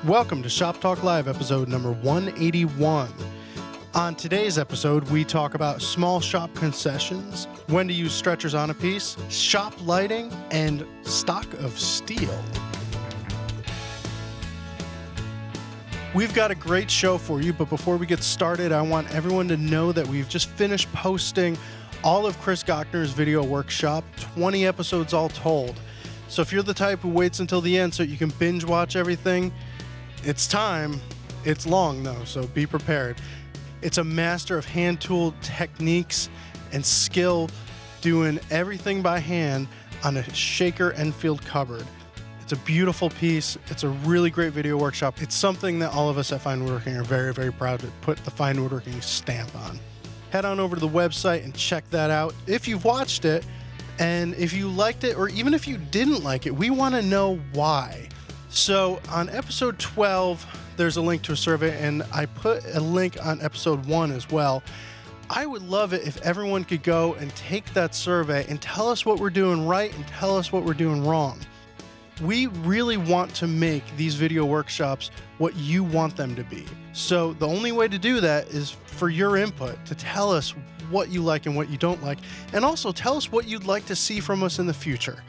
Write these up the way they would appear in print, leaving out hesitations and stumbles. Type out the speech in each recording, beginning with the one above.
Welcome to Shop Talk Live, episode number 181. On today's episode, we talk about small shop concessions, when to use stretchers on a piece, shop lighting, and stock of steel. We've got a great show for you, but before we get started, I want everyone to know that we've just finished posting all of Chris Gochner's video workshop, 20 episodes all told. So if you're the type who waits until the end so you can binge watch everything, it's time. It's long though, so be prepared. It's a master of hand-tooled techniques and skill doing everything by hand on a shaker Enfield cupboard. It's a beautiful piece. It's a really great video workshop. It's something that all of us at Fine Woodworking are very, very proud to put the Fine Woodworking stamp on. Head on over to the website and check that out if you've watched it. And if you liked it, or even if you didn't like it, we want to know why. So on episode 12, there's a link to a survey, and I put a link on episode 1 as well. I would love it if everyone could go and take that survey and tell us what we're doing right and tell us what we're doing wrong. We really want to make these video workshops what you want them to be. So the only way to do that is for your input, to tell us what you like and what you don't like, and also tell us what you'd like to see from us in the future.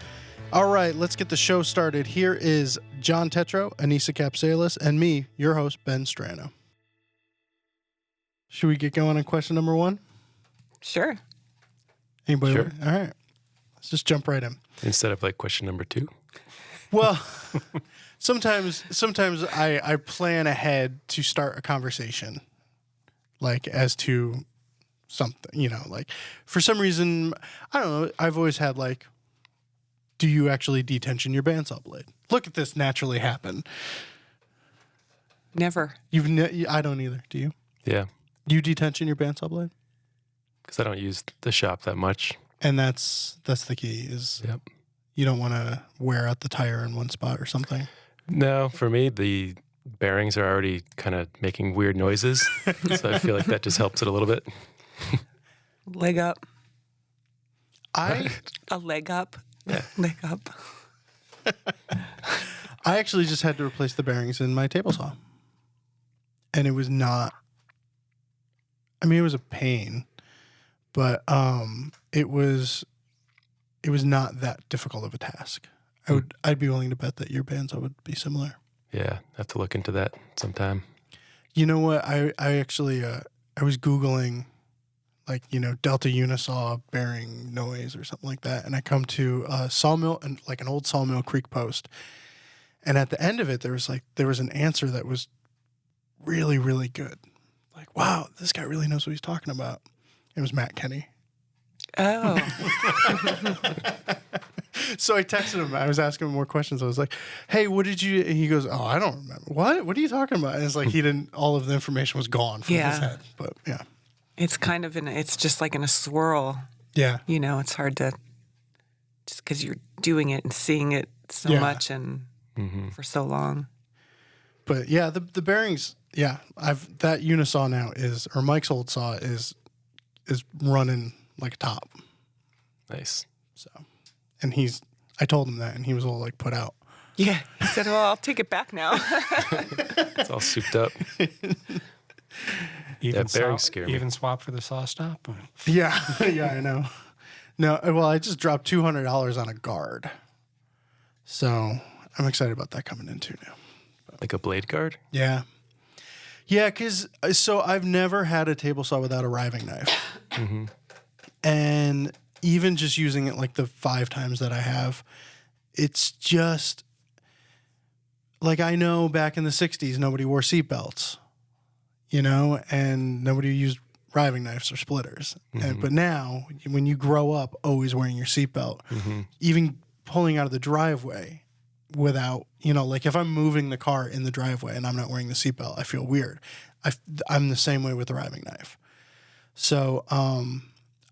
All right, let's get the show started. Here is John Tetro, Anissa Capsalis, and me, your host, Ben Strano. Should we get going on question number 1? Sure. Anybody? Sure. All right. Let's just jump right in. Instead of like question number 2? Well, sometimes I plan ahead to start a conversation, like as to something, like for some reason, I don't know, I've always had like, do you actually detension your bandsaw blade? Look at this naturally happen. Never. I don't either. Do you? Yeah. Do you detension your bandsaw blade? Because I don't use the shop that much. And that's the key is Yep. You don't want to wear out the tire in one spot or something. No, for me, the bearings are already kind of making weird noises. So I feel like that just helps it a little bit. Leg up. A leg up. Yeah. Leg up. I actually just had to replace the bearings in my table saw. And it was not, it was a pain, but it was not that difficult of a task. I'd be willing to bet that your bandsaw would be similar. Yeah, I have to look into that sometime. You know what? I actually I was Googling Delta Unisaw bearing noise or something like that, and I come to a sawmill and like an old Sawmill Creek post, and at the end of it there was an answer that was really, really good. Like, wow, this guy really knows what he's talking about. It was Matt Kenny. Oh. So I texted him. I was asking him more questions. I was like, hey, what did you... And he goes, oh, I don't remember. What are you talking about? And it's like all of the information was gone from his head. But yeah. It's kind of it's just like in a swirl. Yeah. It's hard to... Just because you're doing it and seeing it so much and for so long. But yeah, the bearings... Yeah, that Unisaw now is... Or Mike's old saw is running like a top. Nice. So... And I told him that, and he was all like put out. Yeah. He said, well, I'll take it back now. It's all souped up. Bearings scare me. Even swap for the saw stop? Yeah, yeah, I know. No, well, I just dropped $200 on a guard. So I'm excited about that coming in too now. Like a blade guard? Yeah. Yeah, because I've never had a table saw without a riving knife. Mm-hmm. And even just using it like the 5 times that I have, it's just like, I know back in the 60s, nobody wore seatbelts, and nobody used riving knives or splitters. Mm-hmm. But now when you grow up always wearing your seatbelt, even pulling out of the driveway without, like if I'm moving the car in the driveway and I'm not wearing the seatbelt, I feel weird. I'm the same way with the riving knife. So,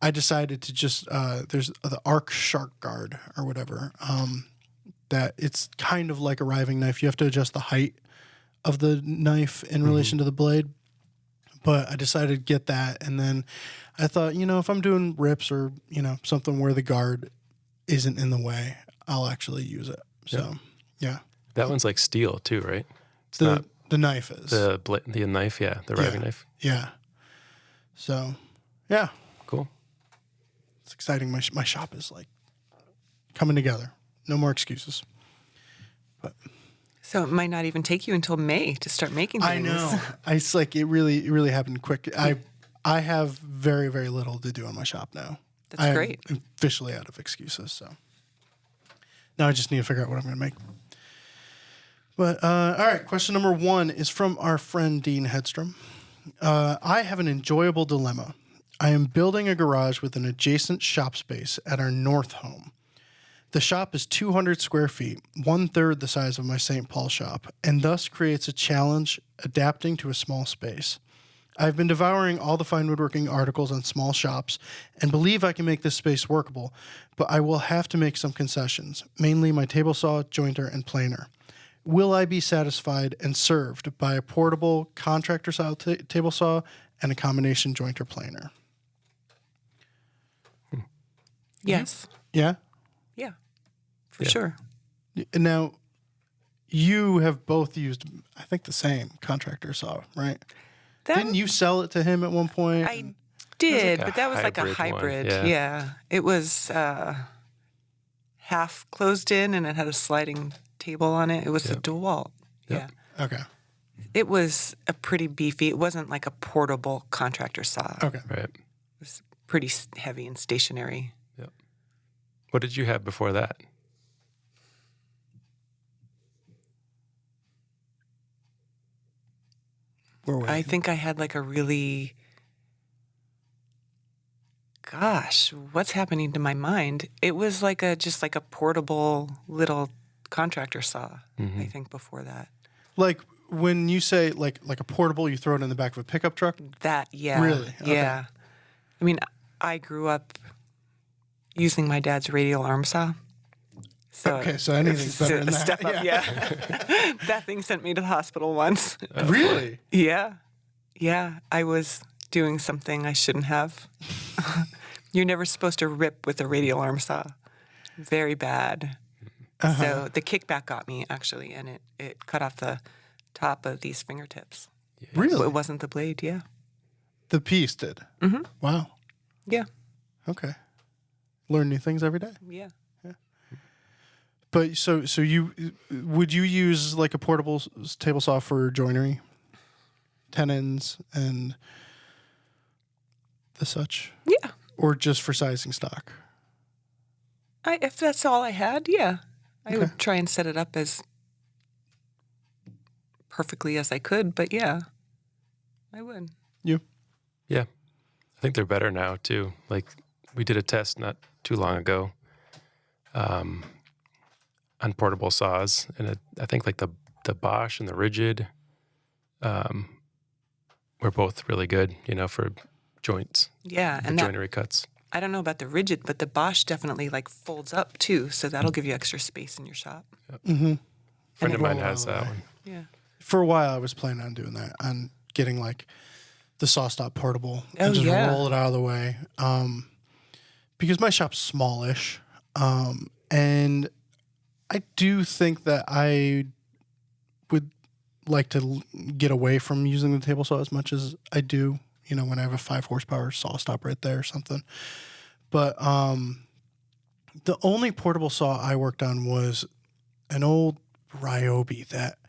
I decided to just, there's the Arc Shark Guard or whatever, that it's kind of like a riving knife. You have to adjust the height of the knife in relation to the blade. But I decided to get that. And then I thought, if I'm doing rips or, something where the guard isn't in the way, I'll actually use it. So, yeah. That one's like steel too, right? It's not The knife is. the knife, the riving knife. Yeah. So, yeah. Cool. It's exciting. My shop is like coming together. No more excuses. But So it might not even take you until May to start making things. I know. It's like it really happened quick. I have very, very little to do in my shop now. That's great. I'm officially out of excuses. So now I just need to figure out what I'm going to make. But all right, question number 1 is from our friend Dean Hedstrom. I have an enjoyable dilemma. I am building a garage with an adjacent shop space at our north home. The shop is 200 square feet, 1/3 the size of my St. Paul shop, and thus creates a challenge adapting to a small space. I've been devouring all the fine woodworking articles on small shops and believe I can make this space workable, but I will have to make some concessions, mainly my table saw, jointer, and planer. Will I be satisfied and served by a portable contractor-style table saw and a combination jointer planer? Yes. Yeah? Yeah. For sure. Now, you have both used, I think, the same contractor saw, right? Didn't you sell it to him at one point? I did, but that was like a hybrid hybrid. one, Yeah. It was half closed in and it had a sliding table on it. It was a DeWalt. Yep. Yeah. Okay. It was a pretty beefy. It wasn't like a portable contractor saw. Okay. Right. It was pretty heavy and stationary. Yep. What did you have before that? Where were I you? think I had like a really, gosh, what's happening to my mind? It was like just like a portable little contractor saw, I think, before that. Like when you say like a portable, you throw it in the back of a pickup truck? That, yeah. Really? Okay. Yeah. I mean, I grew up using my dad's radial arm saw. So Okay, so anything's better than a that. step up, yeah. That thing sent me to the hospital once. Really? Yeah. Yeah. I was doing something I shouldn't have. You're never supposed to rip with a radial arm saw. Very bad. So the kickback got me, actually, and it cut off the top of these fingertips. Really? It wasn't the blade, yeah. The piece did? Mm-hmm. Wow. Yeah. Okay. Learn new things every day. Yeah. But so you would you use like a portable table saw for joinery, tenons, and the such? Yeah. Or just for sizing stock? If that's all I had, yeah. I would try and set it up as perfectly as I could, but yeah, I would. You? Yeah. I think they're better now, too. Like, we did a test not too long ago on portable saws, and I think, like, the Bosch and the Rigid were both really good, for joints. Yeah, and and joinery cuts. I don't know about the Rigid, but the Bosch definitely, like, folds up, too, so that'll give you extra space in your shop. Yep. Mm-hmm. Friend of mine has that one. Yeah. For a while, I was planning on doing that, on getting like the saw stop portable Oh, and just yeah. roll it out of the way. Because my shop's smallish, and I do think that I would like to get away from using the table saw as much as I do. When I have a 5 horsepower saw stop right there or something. But the only portable saw I worked on was an old Ryobi that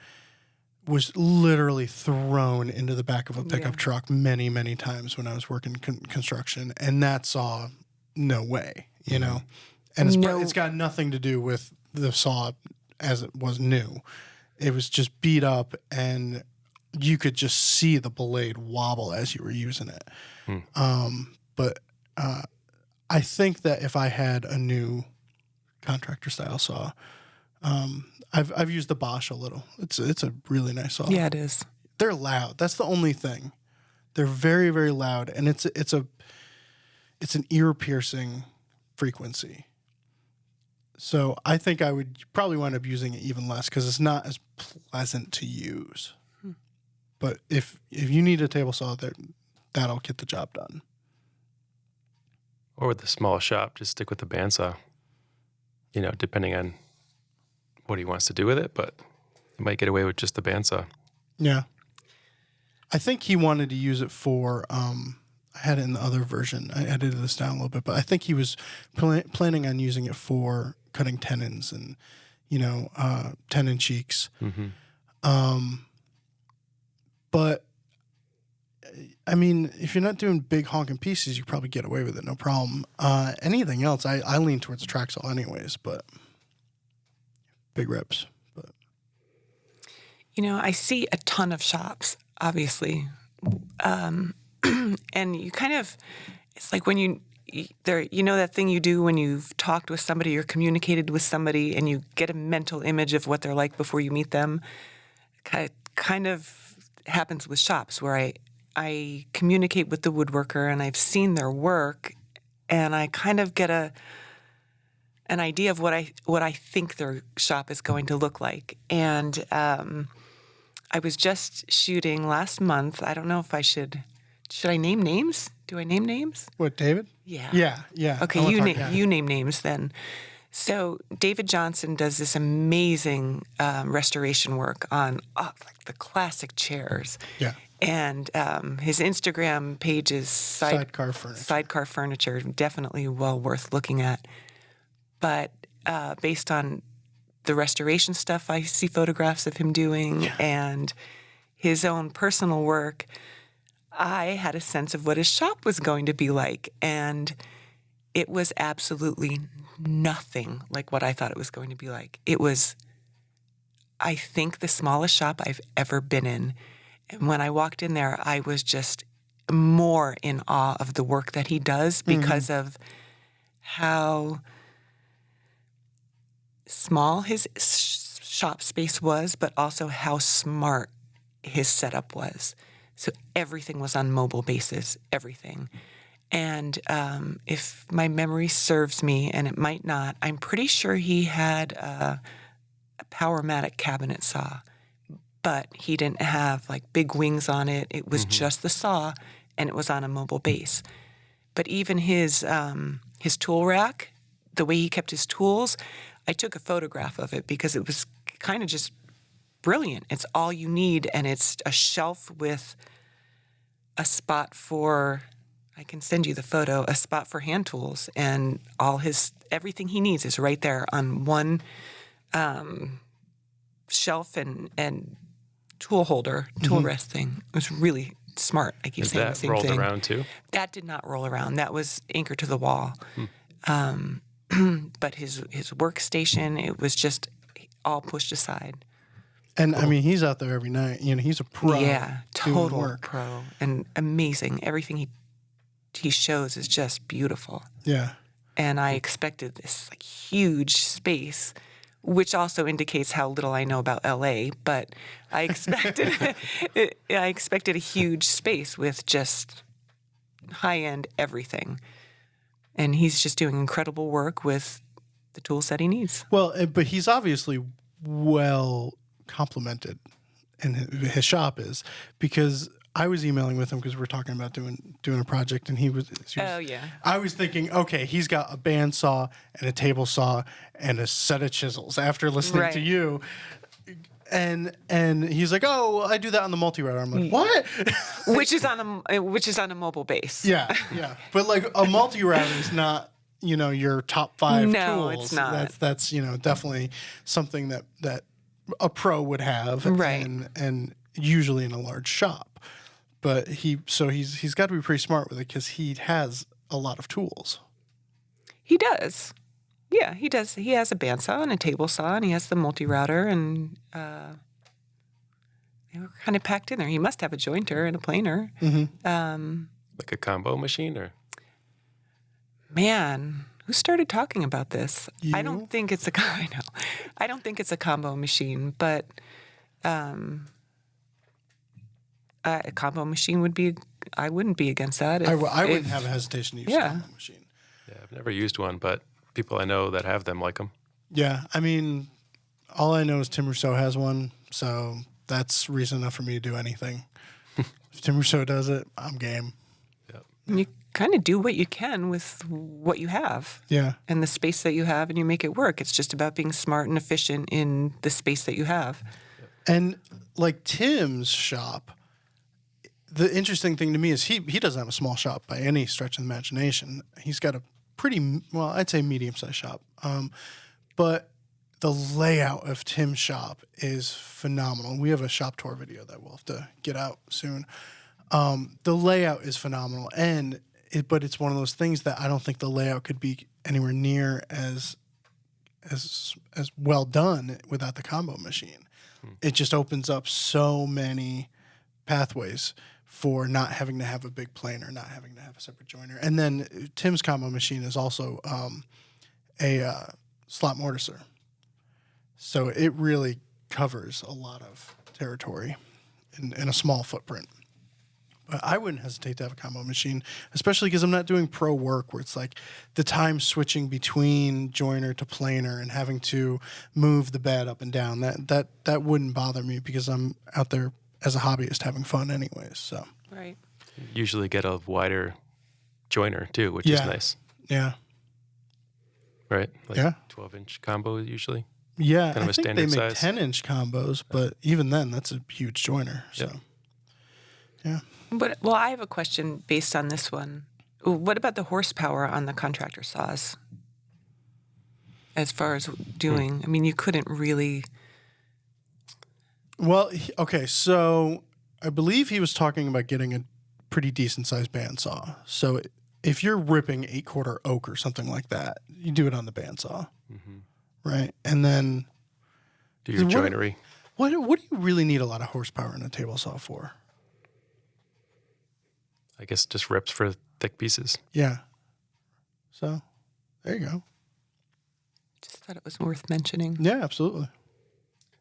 was literally thrown into the back of a pickup truck many, many times when I was working construction. And that saw, no way, And it's got nothing to do with the saw as it was new. It was just beat up, and you could just see the blade wobble as you were using it. But I think that if I had a new contractor style saw, I've used the Bosch a little. It's a really nice saw. Yeah, it is. They're loud. That's the only thing. They're very, very loud, and it's an ear piercing frequency. So I think I would probably wind up using it even less because it's not as pleasant to use. But if you need a table saw, that'll get the job done. Or with the small shop, just stick with the bandsaw, depending on what he wants to do with it. But You might get away with just the bandsaw. Yeah. I think he wanted to use it for, I had it in the other version. I edited this down a little bit, but I think he was planning on using it for cutting tenons and, tenon cheeks. Mm-hmm. But, I mean, if you're not doing big honking pieces, you probably get away with it, no problem. Anything else, I lean towards a track saw anyways, but big rips. But I see a ton of shops, obviously. And you kind of, it's like when that thing you do when you've talked with somebody or communicated with somebody and you get a mental image of what they're like before you meet them. Kind of happens with shops where I communicate with the woodworker and I've seen their work and I kind of get an idea of what I think their shop is going to look like. And I was just shooting last month. I don't know if should I name names? Do I name names? What, David? Yeah. Yeah. Okay, you name names then. So David Johnson does this amazing restoration work on like the classic chairs. Yeah. And his Instagram page is Sidecar Furniture. Sidecar Furniture, definitely well worth looking at. But based on the restoration stuff I see photographs of him doing and his own personal work, I had a sense of what his shop was going to be like. And it was absolutely nothing like what I thought it was going to be like. It was, I think, the smallest shop I've ever been in. And when I walked in there, I was just more in awe of the work that he does because of how small his shop space was, but also how smart his setup was. So everything was on mobile basis, everything. And if my memory serves me, and it might not, I'm pretty sure he had a Powermatic cabinet saw, but he didn't have like big wings on it. It was just the saw, and it was on a mobile base. But even his tool rack, the way he kept his tools, I took a photograph of it because it was kind of just brilliant. It's all you need, and it's a shelf with a spot for, I can send you the photo, a spot for hand tools, and everything he needs is right there on one shelf and tool holder, tool rest thing. It was really smart. I keep saying the same thing. That rolled around too? That did not roll around. That was anchored to the wall. But his workstation, it was just all pushed aside. And I mean, he's out there every night. He's a pro. Yeah, total work. pro and amazing. Everything he shows is just beautiful. Yeah. And I expected this like huge space, which also indicates how little I know about LA. But I expected a huge space with just high end everything. And he's just doing incredible work with the tools that he needs. Well, but he's obviously well complimented, and his shop is, because I was emailing with him because we're talking about doing a project, and he was. Oh yeah. I was thinking, okay, he's got a bandsaw and a table saw and a set of chisels. After listening to you, and he's like, oh, I do that on the multi-router. I'm like, what? which is on a mobile base. Yeah. But like a multi-router is not, your top 5 tools. No, it's not. That's definitely something that a pro would have, right? And usually in a large shop. But he's got to be pretty smart with it because he has a lot of tools. He does. Yeah, he does. He has a bandsaw and a table saw, and he has the multi-router, and they were kind of packed in there. He must have a jointer and a planer. Like a combo machine, or? Man, who started talking about this? You? I don't think it's I know. I don't think it's a combo machine, but a combo machine would be. I wouldn't be against that. I wouldn't have a hesitation to use a combo machine. Yeah, I've never used one, but people I know that have them like them. Yeah, I mean, all I know is Tim Rousseau has one, so that's reason enough for me to do anything. If Tim Rousseau does it, I'm game. Yep. You kind of do what you can with what you have. Yeah. And the space that you have, and you make it work. It's just about being smart and efficient in the space that you have. Yep. And like Tim's shop, the interesting thing to me is he doesn't have a small shop by any stretch of the imagination. He's got a pretty, well, I'd say medium-sized shop. But the layout of Tim's shop is phenomenal. We have a shop tour video that we'll have to get out soon. The layout is phenomenal, but it's one of those things that I don't think the layout could be anywhere near as well done without the combo machine. It just opens up so many pathways for not having to have a big planer, not having to have a separate joiner. And then Tim's combo machine is also a slot mortiser. So it really covers a lot of territory in a small footprint. But I wouldn't hesitate to have a combo machine, especially because I'm not doing pro work where it's like the time switching between joiner to planer and having to move the bed up and down. That wouldn't bother me because I'm out there as a hobbyist having fun anyways. So Right. Usually get a wider joiner too, which is nice. Yeah. Right? Like Yeah. 12-inch combo usually. Yeah, Kind of I a think standard they make size. 10-inch combos, but even then, that's a huge joiner. So, yeah. But well, I have a question based on this one. What about the horsepower on the contractor saws? As far as doing, I mean, you couldn't really. Well, okay, so I believe he was talking about getting a pretty decent-sized bandsaw. So if you're ripping 8-quarter oak or something like that, you do it on the bandsaw, right? And then Do your What- joinery. what do you really need a lot of horsepower in a table saw for? I guess just rips for thick pieces. Yeah. So there you go. Just thought it was worth mentioning. Yeah, absolutely.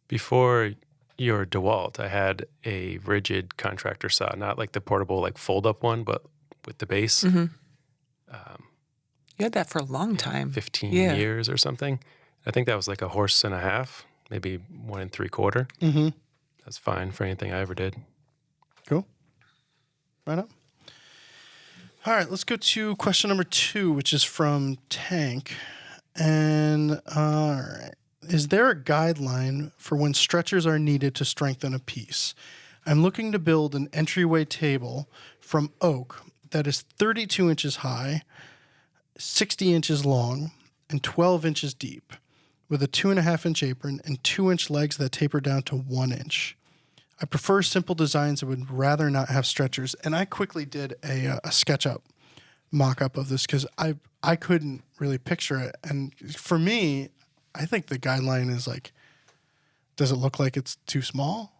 Before your DeWalt, I had a rigid contractor saw, not like the portable like fold-up one, but with the base. You had that for a long time. 15 Yeah. years or something. I think that was like a horse and a half, maybe 1 3/4. Mm-hmm. That's fine for anything I ever did. Cool. Right up. All right, let's go to question number 2, which is from Tank. And all right, is there a guideline for when stretchers are needed to strengthen a piece? I'm looking to build an entryway table from oak that is 32 inches high, 60 inches long, and 12 inches deep, with a 2.5-inch apron and 2-inch legs that taper down to 1 inch. I prefer simple designs and would rather not have stretchers. And I quickly did a SketchUp mock-up of this because I couldn't really picture it. And for me, I think the guideline is like, does it look like it's too small?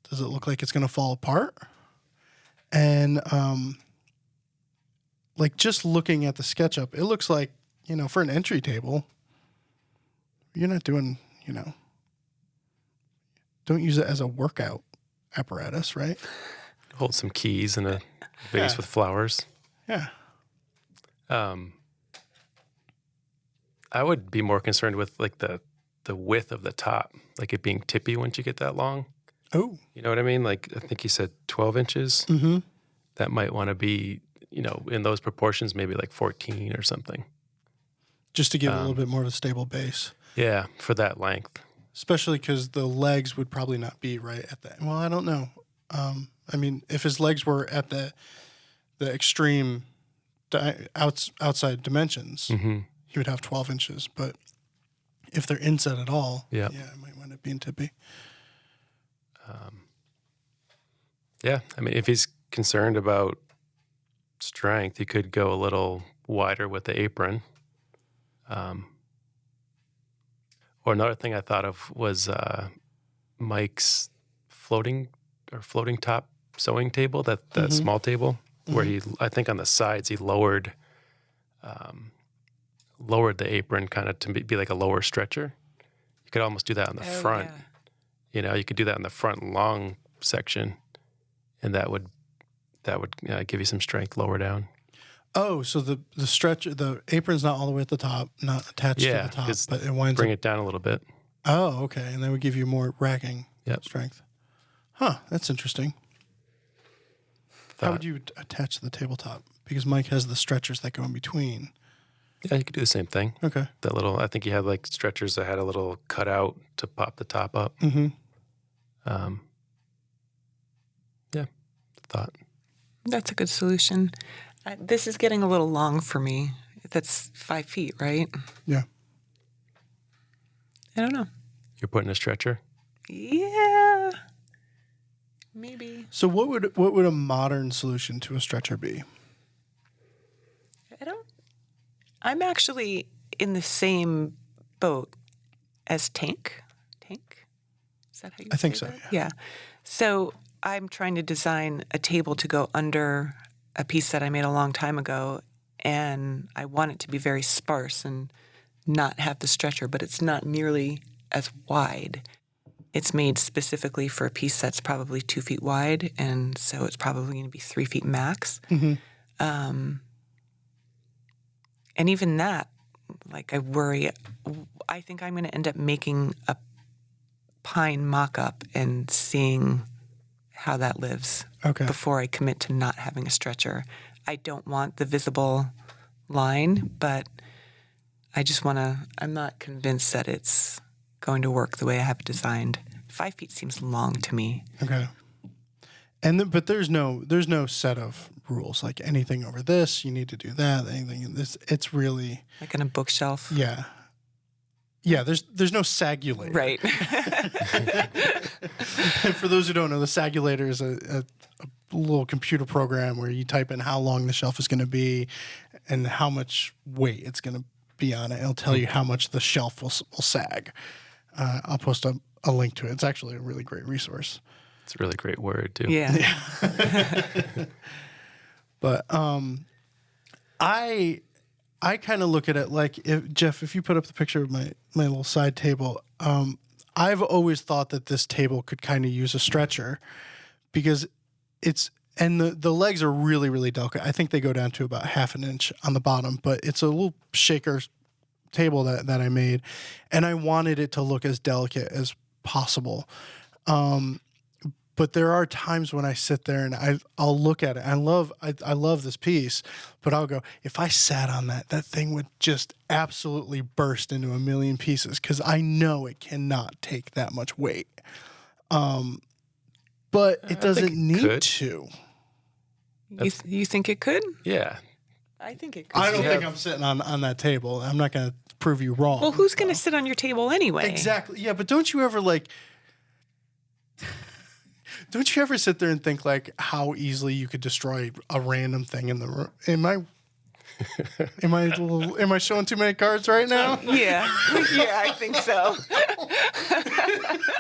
Does it look like it's going to fall apart? And like just looking at the SketchUp, it looks like, for an entry table, you're not doing, don't use it as a workout apparatus, right? Hold some keys in a vase with flowers. Yeah. I would be more concerned with like the width of the top, like it being tippy once you get that long. Oh. You know what I mean? Like I think you said 12 inches. Mm-hmm. That might want to be, in those proportions, maybe like 14 or something. Just to give it a little bit more of a stable base. Yeah, for that length. Especially because the legs would probably not be right at that. Well, I don't know. I mean, if his legs were at the extreme outside dimensions, he would have 12 inches. But if they're inset at all, it might wind up being tippy. Yeah, I mean, if he's concerned about strength, he could go a little wider with the apron. Or another thing I thought of was Mike's floating top sewing table, that small table, where I think on the sides he lowered the apron kind of to be like a lower stretcher. You could almost do that on the front. Yeah. You could do that in the front long section, and that would give you some strength lower down. Oh, so the stretcher, the apron's not all the way at the top, not attached to the top, but it winds bring up. it down a little bit. Oh, okay. And that would give you more racking strength. Huh, that's interesting. How would you attach the tabletop? Because Mike has the stretchers that go in between. Yeah, you could do the same thing. Okay. I think you had like stretchers that had a little cutout to pop the top up. Mm-hmm. Yeah, thought. That's a good solution. This is getting a little long for me. That's 5 feet, right? Yeah. I don't know. You're putting a stretcher? Yeah, maybe. So what would a modern solution to a stretcher be? I'm actually in the same boat as Tank. Tank? Is that how you I think say so, that? Yeah. So I'm trying to design a table to go under a piece that I made a long time ago, and I want it to be very sparse and not have the stretcher, but it's not nearly as wide. It's made specifically for a piece that's probably 2 feet wide, and so it's probably going to be 3 feet max. Mm-hmm. And even that, like, I worry. I think I'm going to end up making a pine mock-up and seeing how that lives before I commit to not having a stretcher. I don't want the visible line, but I just want to, I'm not convinced that it's going to work the way I have it designed. 5 feet seems long to me. Okay. But there's no set of rules, like anything over this, you need to do that, anything in this. It's really Like on a bookshelf. Yeah. Yeah, there's no sagulator. Right. And for those who don't know, the sagulator is a little computer program where you type in how long the shelf is going to be and how much weight it's going to be on it. It'll tell you how much the shelf will sag. I'll post a link to it. It's actually a really great resource. It's a really great word, too. Yeah. But I kind of look at it like, if you put up the picture of my little side table, I've always thought that this table could kind of use a stretcher because the legs are really, really delicate. I think they go down to about 1/2 inch on the bottom, but it's a little shaker table that I made, and I wanted it to look as delicate as possible. But there are times when I sit there and I'll look at it. I love this piece, but I'll go, if I sat on that thing would just absolutely burst into a million pieces because I know it cannot take that much weight. But it doesn't need to. You think it could? Yeah. I think it could. I don't think I'm sitting on that table. I'm not going to prove you wrong. Well, who's going to sit on your table anyway? Exactly. Yeah, but don't you ever Don't you ever sit there and think like how easily you could destroy a random thing in the room? Am I showing too many cards right now? Yeah, I think so.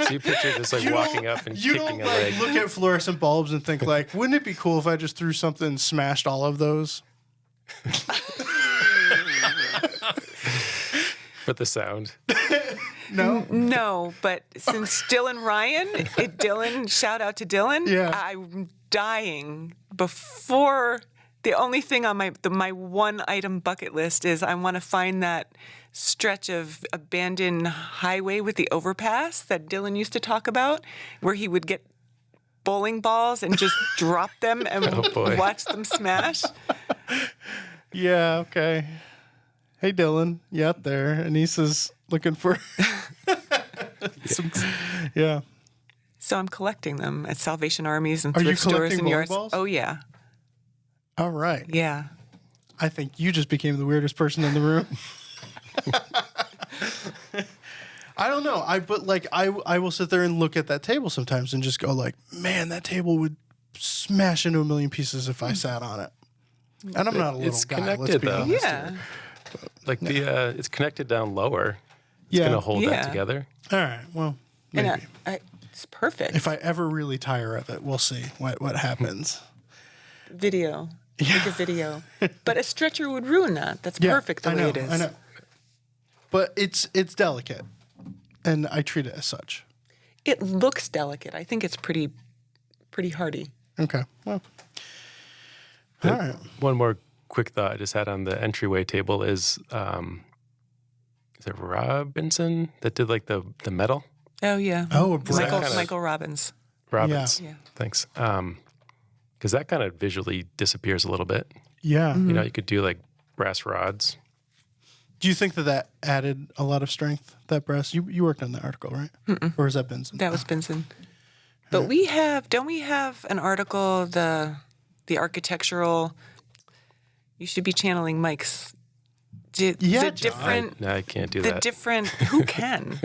So you picture this like walking up and kicking a leg. Look at fluorescent bulbs and think like, wouldn't it be cool if I just threw something and smashed all of those? For the sound. No, but since Dylan Ryan, shout out to Dylan. Yeah. I'm dying before. The only thing on my one item bucket list is I want to find that stretch of abandoned highway with the overpass that Dylan used to talk about, where he would get bowling balls and just drop them and watch them smash. Yeah, okay. Hey, Dylan, you out there? Anissa's looking for some. Yeah. So I'm collecting them at Salvation Armies and Are you thrift stores collecting and bowling yards. balls? Oh yeah, All right. yeah. I think you just became the weirdest person in the room. I don't know. I will sit there and look at that table sometimes and just go like, man, that table would smash into a million pieces if I sat on it. And I'm not a little It's guy. connected, Let's be though. honest Yeah. here. Like it's connected down lower. It's Yeah. going to hold Yeah. that together. All right. Well, maybe. And it's perfect. If I ever really tire of it, we'll see what happens. Video. Make a video. But a stretcher would ruin that. That's perfect the way it is. I know. But it's delicate, and I treat it as such. It looks delicate. I think it's pretty hardy. Okay. Well. All right. One more quick thought I just had on the entryway table is it Robinson that did like the metal? Oh yeah. Oh, a brass. Michael Robbins. Robbins. Yeah. Thanks. Because that kind of visually disappears a little bit. Yeah. You know, you could do like brass rods. Do you think that added a lot of strength, that brass? You worked on that article, right? Mm-mm. Or is that Benson? That was Benson. But don't we have an article, the architectural, you should be channeling Mike's, Yeah, the John. different, No, I can't do the that. different, who can?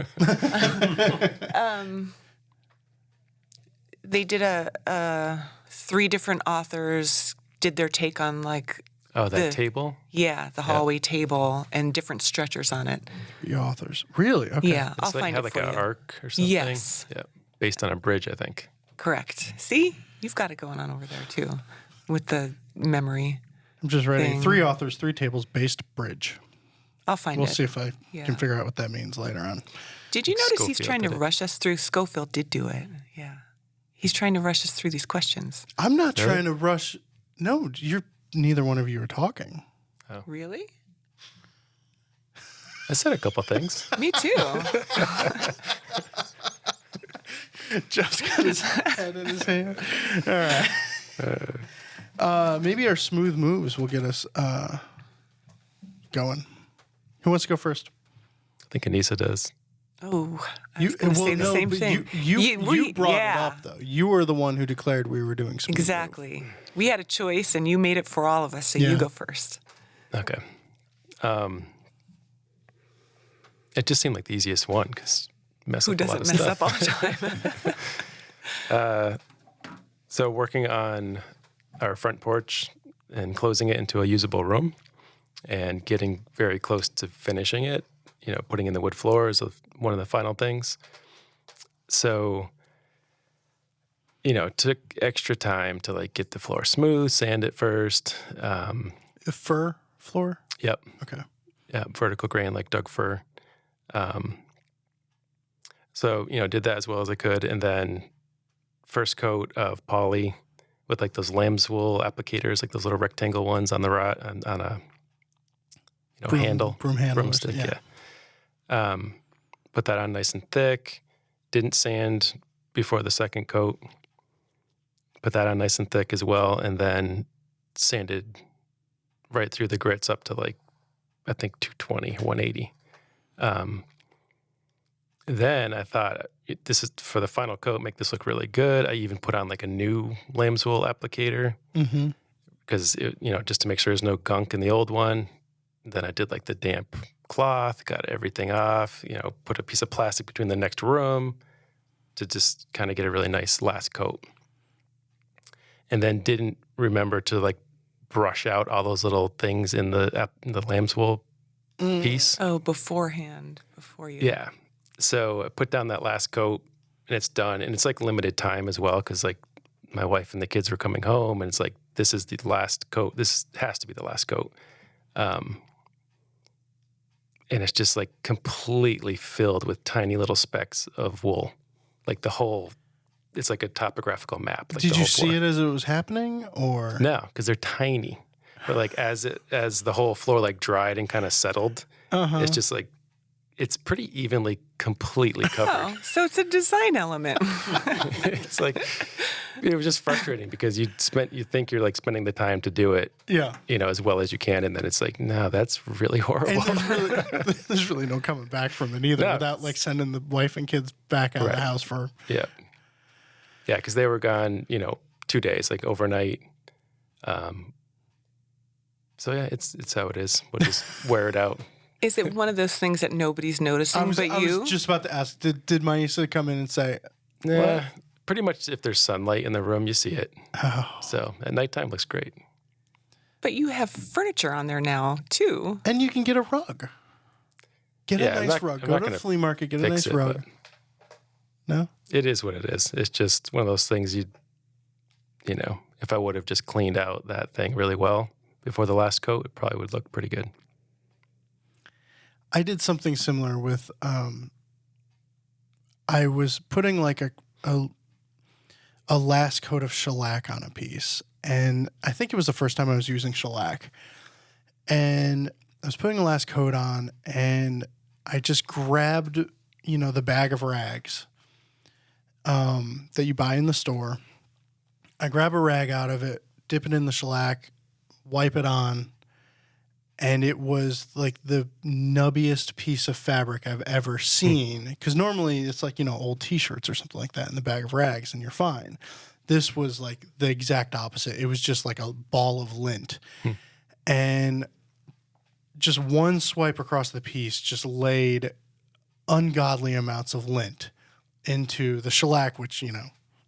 They did 3 different authors did their take on like, Oh, that table? yeah, the hallway table and different stretchers on it. 3 authors. Really? Okay. Yeah, I'll It's like, find had it like for an you. arc or something. Yes. Yeah. Based on a bridge, I think. Correct. See, you've got it going on over there too, with the memory. I'm just writing thing. 3 authors, 3 tables, based bridge. I'll find We'll it. see if I Yeah. can figure out what that means later on. Did you notice he's Schofield trying to did it. rush us through? Schofield did do it. Yeah. He's trying to rush us through these questions. I'm not Really? trying to rush. No, neither one of you are talking. Really? I said a couple things. Me too. Just got his head in his hand. All right. Maybe our smooth moves will get us going. Who wants to go first? I think Anissa does. Oh, I was going to say the same but thing. You brought yeah, it up, though. You were the one who declared we were doing smooth exactly. We had a choice, and you made it for all of us, so Yeah. you go first. Okay. It just seemed like the easiest one because mess Who up a lot doesn't of mess stuff. up all the time? So working on our front porch and closing it into a usable room and getting very close to finishing it, putting in the wood floors of one of the final things. So, it took extra time to like get the floor smooth, sand it first. The fur floor? Yep. Okay. Yeah, vertical grain like Doug fir. So, did that as well as I could. And then first coat of poly with like those lamb's wool applicators, like those little rectangle ones on the rod, on a handle. Broom handle. Broomstick, yeah. Put that on nice and thick. Didn't sand before the second coat. Put that on nice and thick as well. And then sanded right through the grits up to like, I think 220, 180. Then I thought, this is for the final coat, make this look really good. I even put on like a new lamb's wool applicator because, just to make sure there's no gunk in the old one. Then I did like the damp cloth, got everything off, put a piece of plastic between the next room to just kind of get a really nice last coat. And then didn't remember to like brush out all those little things in the lamb's wool piece. Oh, beforehand, before you. Yeah. So I put down that last coat and it's done. And it's like limited time as well because like my wife and the kids were coming home and it's like, this is the last coat. This has to be the last coat. And it's just like completely filled with tiny little specks of wool. Like it's like a topographical map. Like Did you see it as it was happening or? No, because they're tiny. But like as the whole floor like dried and kind of settled, it's just like, it's pretty evenly, completely covered. Oh, so it's a design element. It's like, it was just frustrating because you think you're like spending the time to do it, Yeah. as well as you can. And then it's like, no, that's really horrible. And there's really no coming back from it either No. without like sending the wife and kids back out of the Right. house for. Yeah. Yeah, because they were gone, 2 days, like overnight. So yeah, it's how it is. We'll just wear it out. Is it one of those things that nobody's noticing I but you? was just about to ask, did Maisa come in and say, Yeah, pretty much if there's sunlight in the room, you see it. oh. So at nighttime looks great. But you have furniture on there now, too. And you can get a rug. Get Yeah, a I'm nice not- rug. I'm Go not to the gonna flea market, get a fix nice it, rug. No? It is what it is. It's just one of those things if I would have just cleaned out that thing really well before the last coat, it probably would look pretty good. I did something similar with, I was putting like a last coat of shellac on a piece. And I think it was the first time I was using shellac. And I was putting a last coat on and I just grabbed, the bag of rags that you buy in the store. I grab a rag out of it, dip it in the shellac, wipe it on, and it was like the nubbiest piece of fabric I've ever seen. Because normally it's like, old T-shirts or something like that in the bag of rags, and you're fine. This was like the exact opposite. It was just like a ball of lint. And just one swipe across the piece just laid ungodly amounts of lint into the shellac, which,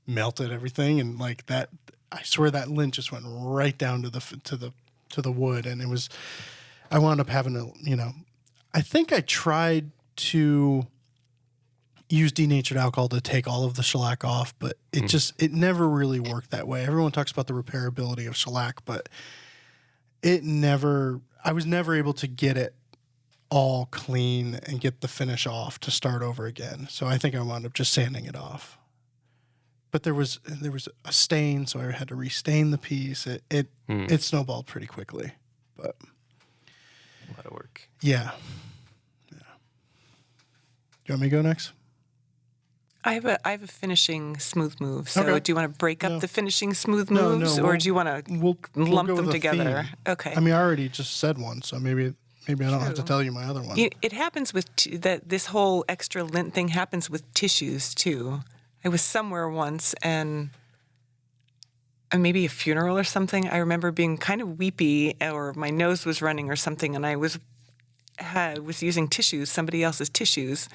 melted everything. And like that, I swear that lint just went right down to the wood. And it was, I wound up having to, I think I tried to use denatured alcohol to take all of the shellac off, but it never really worked that way. Everyone talks about the repairability of shellac, but I was never able to get it all clean and get the finish off to start over again. So I think I wound up just sanding it off. But there was a stain, so I had to restain the piece. It snowballed pretty quickly, but a lot of work. Yeah. Do you want me to go next? I have a finishing smooth move. So Okay. do you want to break up the finishing smooth No, moves, or do you want to we'll lump go them with a together? theme. Okay. I mean, I already just said one, so maybe I don't have to tell you my other one. It happens with that. This whole extra lint thing happens with tissues too. I was somewhere once and maybe a funeral or something. I remember being kind of weepy, or my nose was running or something, and I was using tissues, somebody else's tissues.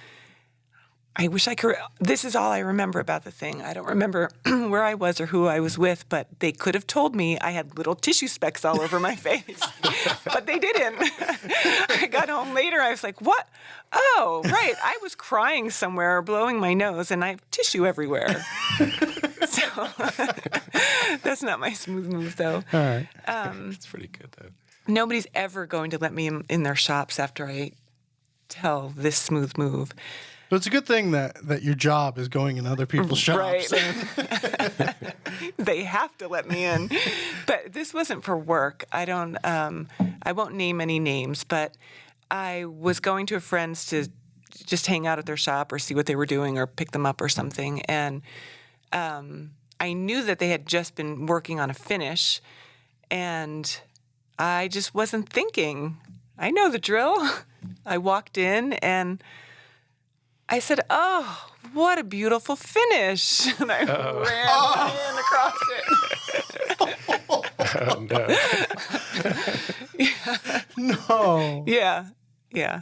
I wish I could. This is all I remember about the thing. I don't remember where I was or who I was with, but they could have told me I had little tissue specks all over my face, but they didn't. I got home later. I was like, "What? Oh, right. I was crying somewhere, blowing my nose, and I have tissue everywhere." So that's not my smooth move, though. All right. It's pretty good, though. Nobody's ever going to let me in their shops after I tell this smooth move. But it's a good thing that your job is going in other people's shops. Right. They have to let me in. But this wasn't for work. I won't name any names, but I was going to a friend's to just hang out at their shop or see what they were doing or pick them up or something. And I knew that they had just been working on a finish, and I just wasn't thinking. I know the drill. I walked in and I said, "Oh, what a beautiful finish." And I ran in across it. Oh, no. Yeah.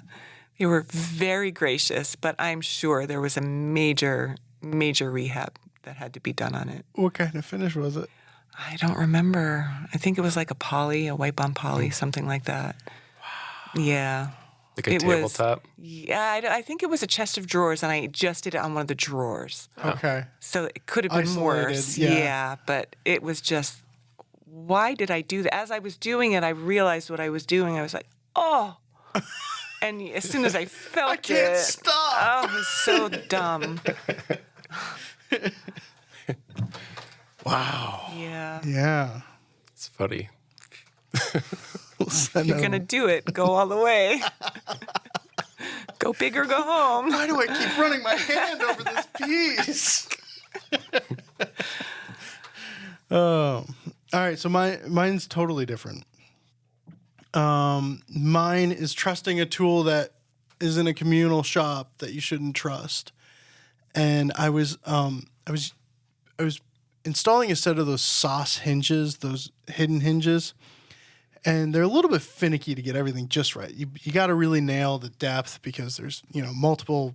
They were very gracious, but I'm sure there was a major, major rehab that had to be done on it. What kind of finish was it? I don't remember. I think it was like a wipe-on poly, something like that. Wow. Yeah. Like a tabletop? I think it was a chest of drawers, and I just did it on one of the drawers. Okay. So it could have been Isolated, worse. yeah. But it was just, why did I do that? As I was doing it, I realized what I was doing. I was like, oh. And as soon as I felt I can't it, stop. Oh, it was so dumb. Wow. Yeah. Yeah. It's funny. If you're going to do it, go all the way. Go big or go home. Why do I keep running my hand over this piece? All right, so mine's totally different. Mine is trusting a tool that is in a communal shop that you shouldn't trust. And I was installing a set of those sauce hinges, those hidden hinges. And they're a little bit finicky to get everything just right. You got to really nail the depth because there's, multiple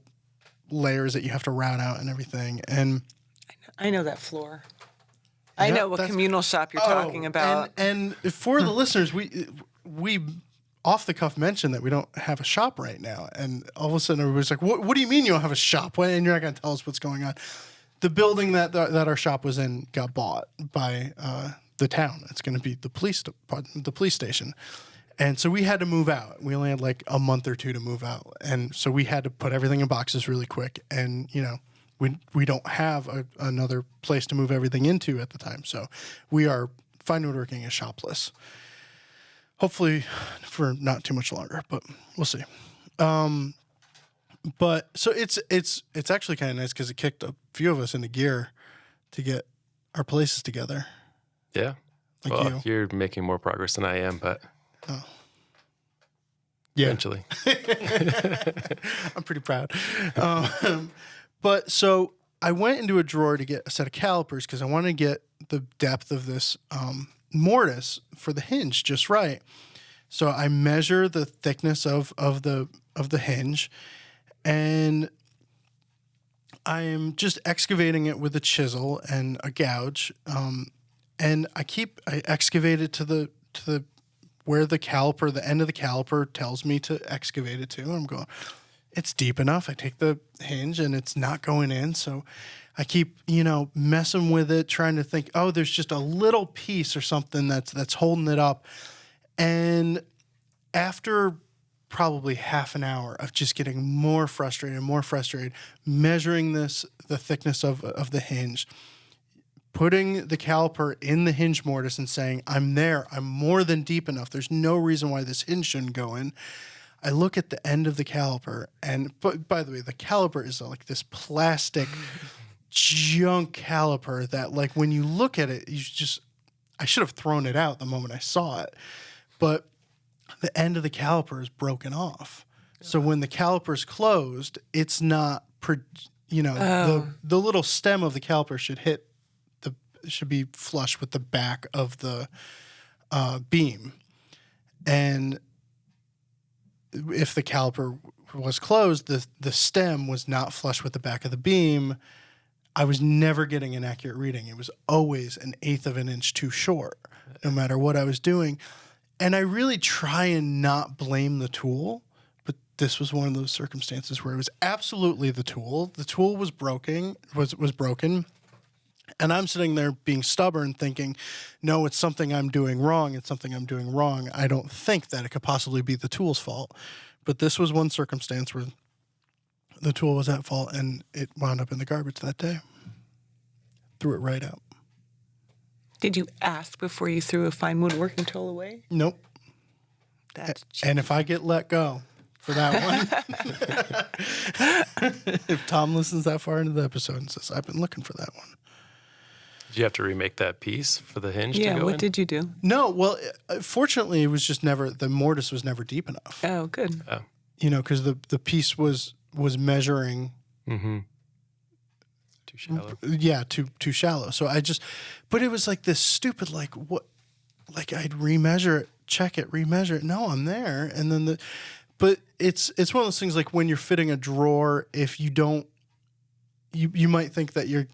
layers that you have to route out and everything. And I know that floor. I know what communal shop you're talking about. And for the listeners, we off the cuff mentioned that we don't have a shop right now. And all of a sudden everybody's like, what do you mean you don't have a shop? And you're not going to tell us what's going on. The building that our shop was in got bought by the town. It's going to be the police station. And so we had to move out. We only had like a month or two to move out. And so we had to put everything in boxes really quick. And, we don't have another place to move everything into at the time. So we are fine woodworking is shopless. Hopefully for not too much longer, but we'll see. But so it's actually kind of nice because it kicked a few of us into gear to get our places together. Yeah. Like well, you're making more progress than I am, but Yeah. eventually. I'm pretty proud. But so I went into a drawer to get a set of calipers because I wanted to get the depth of this mortise for the hinge just right. So I measure the thickness of the hinge, and I'm just excavating it with a chisel and a gouge. And I excavate it to the where the caliper, the end of the caliper tells me to excavate it to. And I'm going, it's deep enough. I take the hinge and it's not going in. So I keep, messing with it, trying to think, oh, there's just a little piece or something that's holding it up. And after probably half an hour of just getting more frustrated, measuring the thickness of the hinge, putting the caliper in the hinge mortise and saying, I'm there, I'm more than deep enough. There's no reason why this hinge shouldn't go in. I look at the end of the caliper, and by the way, the caliper is like this plastic junk caliper that, like, when you look at it, I should have thrown it out the moment I saw it. But the end of the caliper is broken off. So when the caliper's closed, it's not, the little stem of the caliper should be flush with the back of the beam. And if the caliper was closed, the stem was not flush with the back of the beam. I was never getting an accurate reading. It was always 1/8 of an inch too short, no matter what I was doing. And I really try and not blame the tool, but this was one of those circumstances where it was absolutely the tool. The tool was broken. And I'm sitting there being stubborn, thinking, no, it's something I'm doing wrong. I don't think that it could possibly be the tool's fault. But this was one circumstance where the tool was at fault, and it wound up in the garbage that day. Threw it right out. Did you ask before you threw a fine woodworking tool away? Nope. That's and if I get let go for that one, if Tom listens that far into the episode and says, I've been looking for that one. Did you have to remake that piece for the hinge to go in? Yeah, what did you do? No, well, fortunately, it was just the mortise was never deep enough. Oh, good. Oh. Because the piece was measuring. Mm-hmm. Too shallow. Yeah, too shallow. So but it was like this stupid, I'd remeasure it, check it, remeasure it. No, I'm there. And then but it's one of those things like when you're fitting a drawer, if you don't, you might think that you're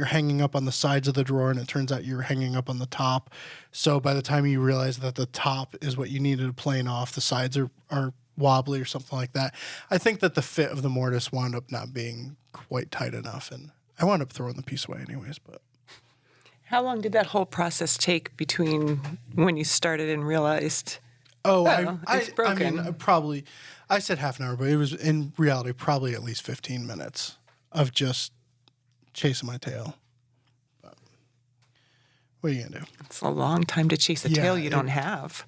hanging up on the sides of the drawer, and it turns out you're hanging up on the top. So by the time you realize that the top is what you needed to plane off, the sides are wobbly or something like that. I think that the fit of the mortise wound up not being quite tight enough, and I wound up throwing the piece away anyways. But how long did that whole process take between when you started and realized? It's broken. I mean, probably, I said half an hour, but it was in reality probably at least 15 minutes of just chasing my tail. But what are you gonna do? It's a long time to chase a tail you don't have.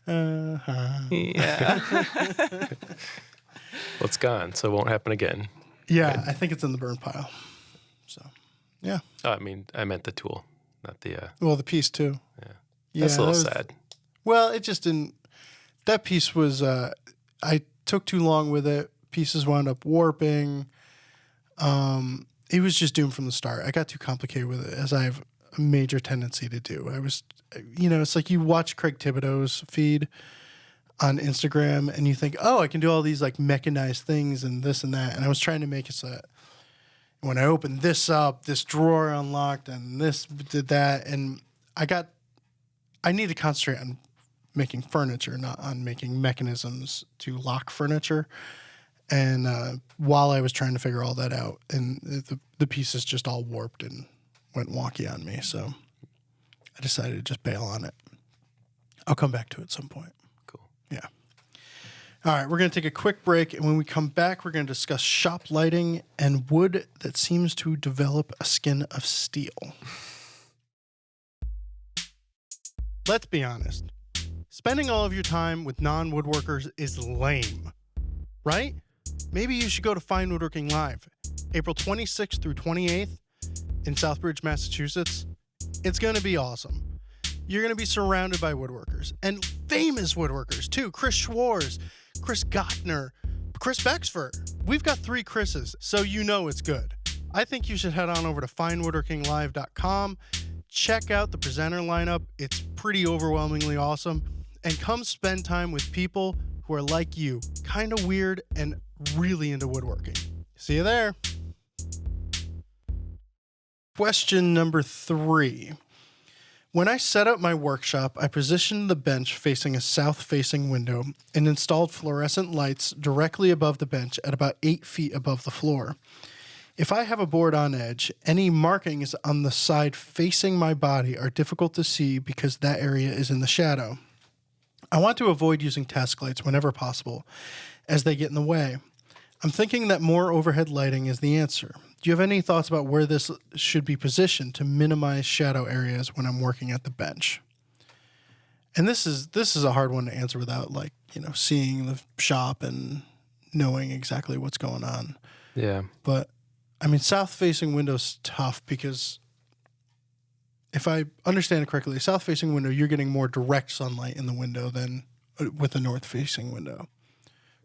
Yeah. Well, it's gone, so it won't happen again. Yeah, Right. I think it's in the burn pile. So, yeah. Oh, I meant the tool, not the... Well, the piece too. Yeah. That's a little sad. Well, it just didn't... That piece was... I took too long with it. Pieces wound up warping. It was just doomed from the start. I got too complicated with it, as I have a major tendency to do. I was... it's like you watch Craig Thibodeau's feed on Instagram and you think, oh, I can do all these like mechanized things and this and that. And I was trying to make it so that when I opened this up, this drawer unlocked and this did that. And I need to concentrate on making furniture, not on making mechanisms to lock furniture. And while I was trying to figure all that out, and the pieces just all warped and went wonky on me. So I decided to just bail on it. I'll come back to it at some point. Cool. Yeah. All right, we're going to take a quick break, and when we come back, we're going to discuss shop lighting and wood that seems to develop a skin of steel. Let's be honest. Spending all of your time with non-woodworkers is lame, right? Maybe you should go to Fine Woodworking Live, April 26th through 28th in Southbridge, Massachusetts. It's going to be awesome. you're going to be surrounded by woodworkers, and famous woodworkers too. Chris Schwarz, Chris Gottner, Chris Bexford. We've got 3 Chris's, so you know it's good. I think you should head on over to finewoodworkinglive.com, check out the presenter lineup. It's pretty overwhelmingly awesome, and come spend time with people who are like you, kind of weird and really into woodworking. See you there. Question number 3. When I set up my workshop, I positioned the bench facing a south-facing window and installed fluorescent lights directly above the bench at about 8 feet above the floor. If I have a board on edge, any markings on the side facing my body are difficult to see because that area is in the shadow. I want to avoid using task lights whenever possible, as they get in the way. I'm thinking that more overhead lighting is the answer. Do you have any thoughts about where this should be positioned to minimize shadow areas when I'm working at the bench? And this is a hard one to answer without, like, seeing the shop and knowing exactly what's going on. Yeah. But I mean, south-facing window's tough because if I understand it correctly, a south-facing window, you're getting more direct sunlight in the window than with a north-facing window.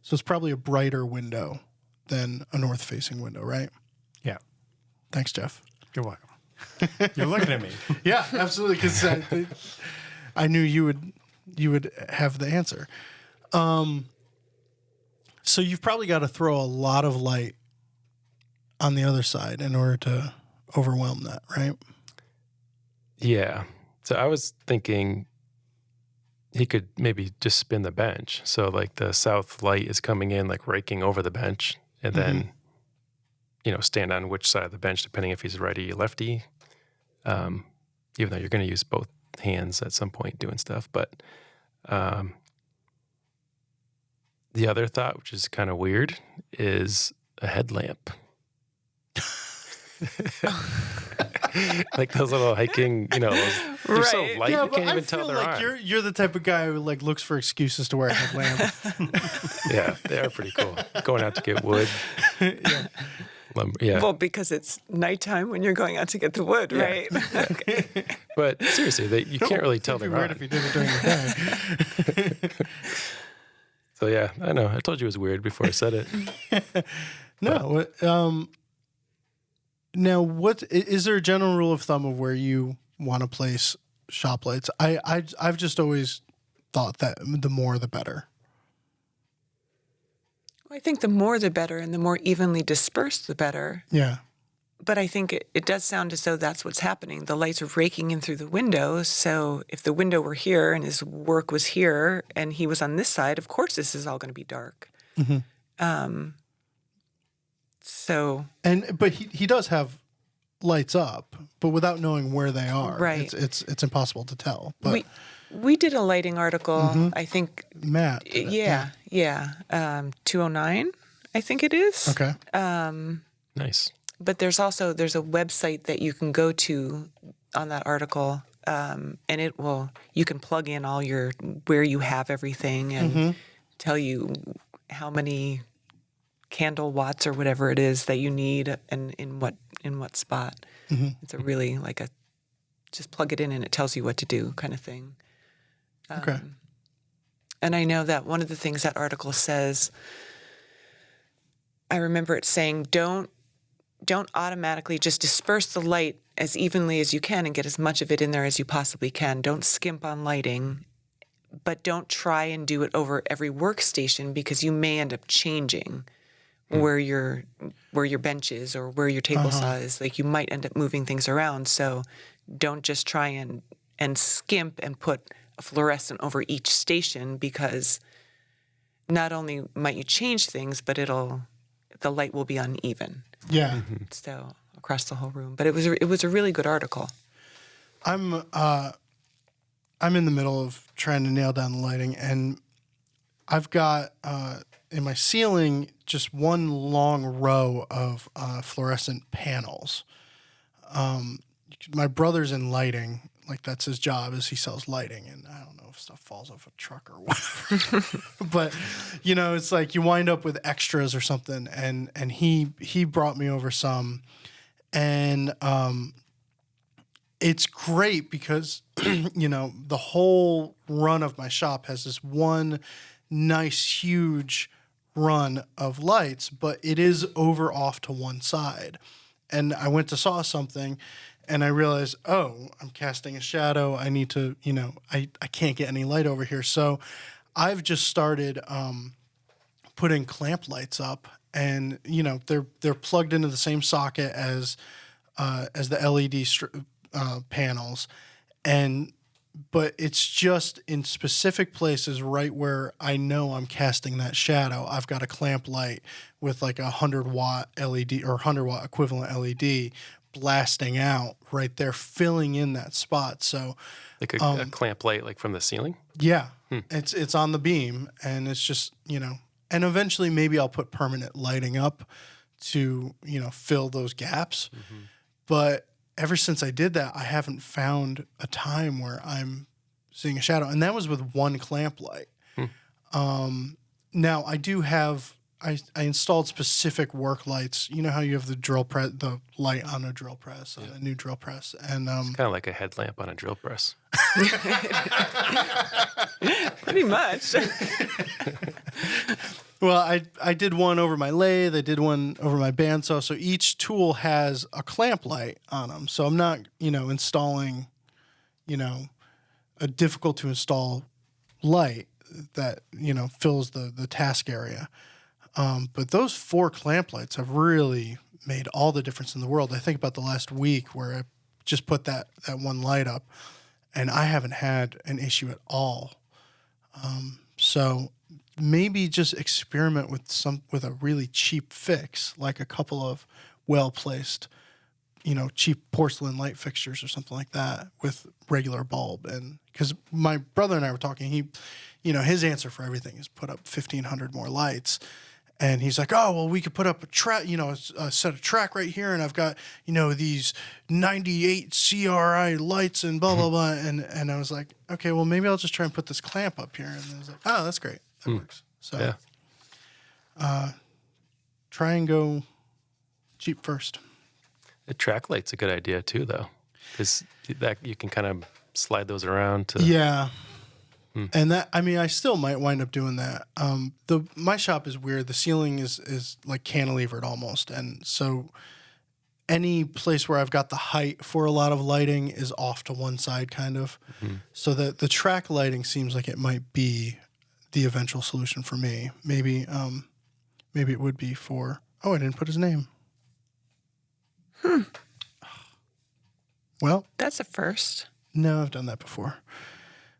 So it's probably a brighter window than a north-facing window, right? Yeah. Thanks, Jeff. You're welcome. You're looking at me. Yeah, absolutely, because I knew you would have the answer. So you've probably got to throw a lot of light on the other side in order to overwhelm that, right? Yeah. So I was thinking he could maybe just spin the bench. So like the south light is coming in, like raking over the bench, and then, stand on which side of the bench, depending if he's righty or lefty. Even though you're going to use both hands at some point doing stuff. But the other thought, which is kind of weird, is a headlamp. Like those little hiking, they're so light you can't even tell they're on. You're the type of guy who looks for excuses to wear a headlamp. Yeah, they are pretty cool. Going out to get wood. Yeah. Yeah. Well, because it's nighttime when you're going out to get the wood, right? Yeah. Okay. But seriously, you can't really tell they're on. It'd be weird if you did it during the day. So yeah, I know. I told you it was weird before I said it. No. Now, what is there a general rule of thumb of where you want to place shop lights? I've just always thought that the more the better. I think the more the better, and the more evenly dispersed the better. Yeah. But I think it does sound as though that's what's happening. The lights are raking in through the windows. So if the window were here and his work was here and he was on this side, of course this is all going to be dark. Mm-hmm. But he does have lights up, but without knowing where they are, right? It's impossible to tell. But we did a lighting article. I think Matt. Yeah. 209, I think it is. Okay. Nice. But there's a website that you can go to on that article, and you can plug in where you have everything and tell you how many candle watts or whatever it is that you need and in what spot. It's a really just plug it in and it tells you what to do kind of thing. Okay. And I know that one of the things that article says, I remember it saying, don't automatically just disperse the light as evenly as you can and get as much of it in there as you possibly can. Don't skimp on lighting, but don't try and do it over every workstation because you may end up changing where your bench is or where your table saw is. Like you might end up moving things around. So don't just try and skimp and put a fluorescent over each station, because not only might you change things, but the light will be uneven. Yeah. So across the whole room. But it was a really good article. I'm in the middle of trying to nail down the lighting, and I've got in my ceiling just one long row of fluorescent panels. My brother's in lighting, like that's his job, is he sells lighting, and I don't know if stuff falls off a truck or whatever. But it's like you wind up with extras or something, and he brought me over some, and it's great because, the whole run of my shop has this one nice, huge run of lights, but it is over off to one side. And I went to saw something and I realized, oh, I'm casting a shadow. I need to, I can't get any light over here. So I've just started putting clamp lights up, and they're plugged into the same socket as the LED panels, but it's just in specific places right where I know I'm casting that shadow. I've got a clamp light with like a 100-watt LED or 100-watt equivalent LED blasting out right there, filling in that spot. So like a clamp light, like from the ceiling? Yeah, it's on the beam, and it's just, and eventually maybe I'll put permanent lighting up to, fill those gaps. Mm-hmm. But ever since I did that, I haven't found a time where I'm seeing a shadow. And that was with one clamp light. Now, I do have, I installed specific work lights. You know how you have the drill press, the light on a drill press, a new drill press. And it's kind of like a headlamp on a drill press. Pretty much. Well, I did one over my lathe. I did one over my bandsaw. So each tool has a clamp light on them. So I'm not, installing, a difficult to install light that, fills the task area. But those 4 clamp lights have really made all the difference in the world. I think about the last week where I just put that one light up, and I haven't had an issue at all. So maybe just experiment with a really cheap fix, like a couple of well-placed, cheap porcelain light fixtures or something like that with regular bulb. And because my brother and I were talking, he, his answer for everything is put up 1,500 more lights. And he's like, oh, well, we could put up a track, a set of track right here. And I've got, these 98 CRI lights and blah, blah, blah. And I was like, okay, well, maybe I'll just try and put this clamp up here. And I was like, oh, that's great. That works. So try and go cheap first. The track light's a good idea too, though, because that you can kind of slide those around to. Yeah. And that, I still might wind up doing that. My shop is weird. The ceiling is like cantilevered almost. And so any place where I've got the height for a lot of lighting is off to one side kind of. Mm-hmm. So that the track lighting seems like it might be the eventual solution for me. Maybe it would be for, I didn't put his name. Well. That's a first. No, I've done that before.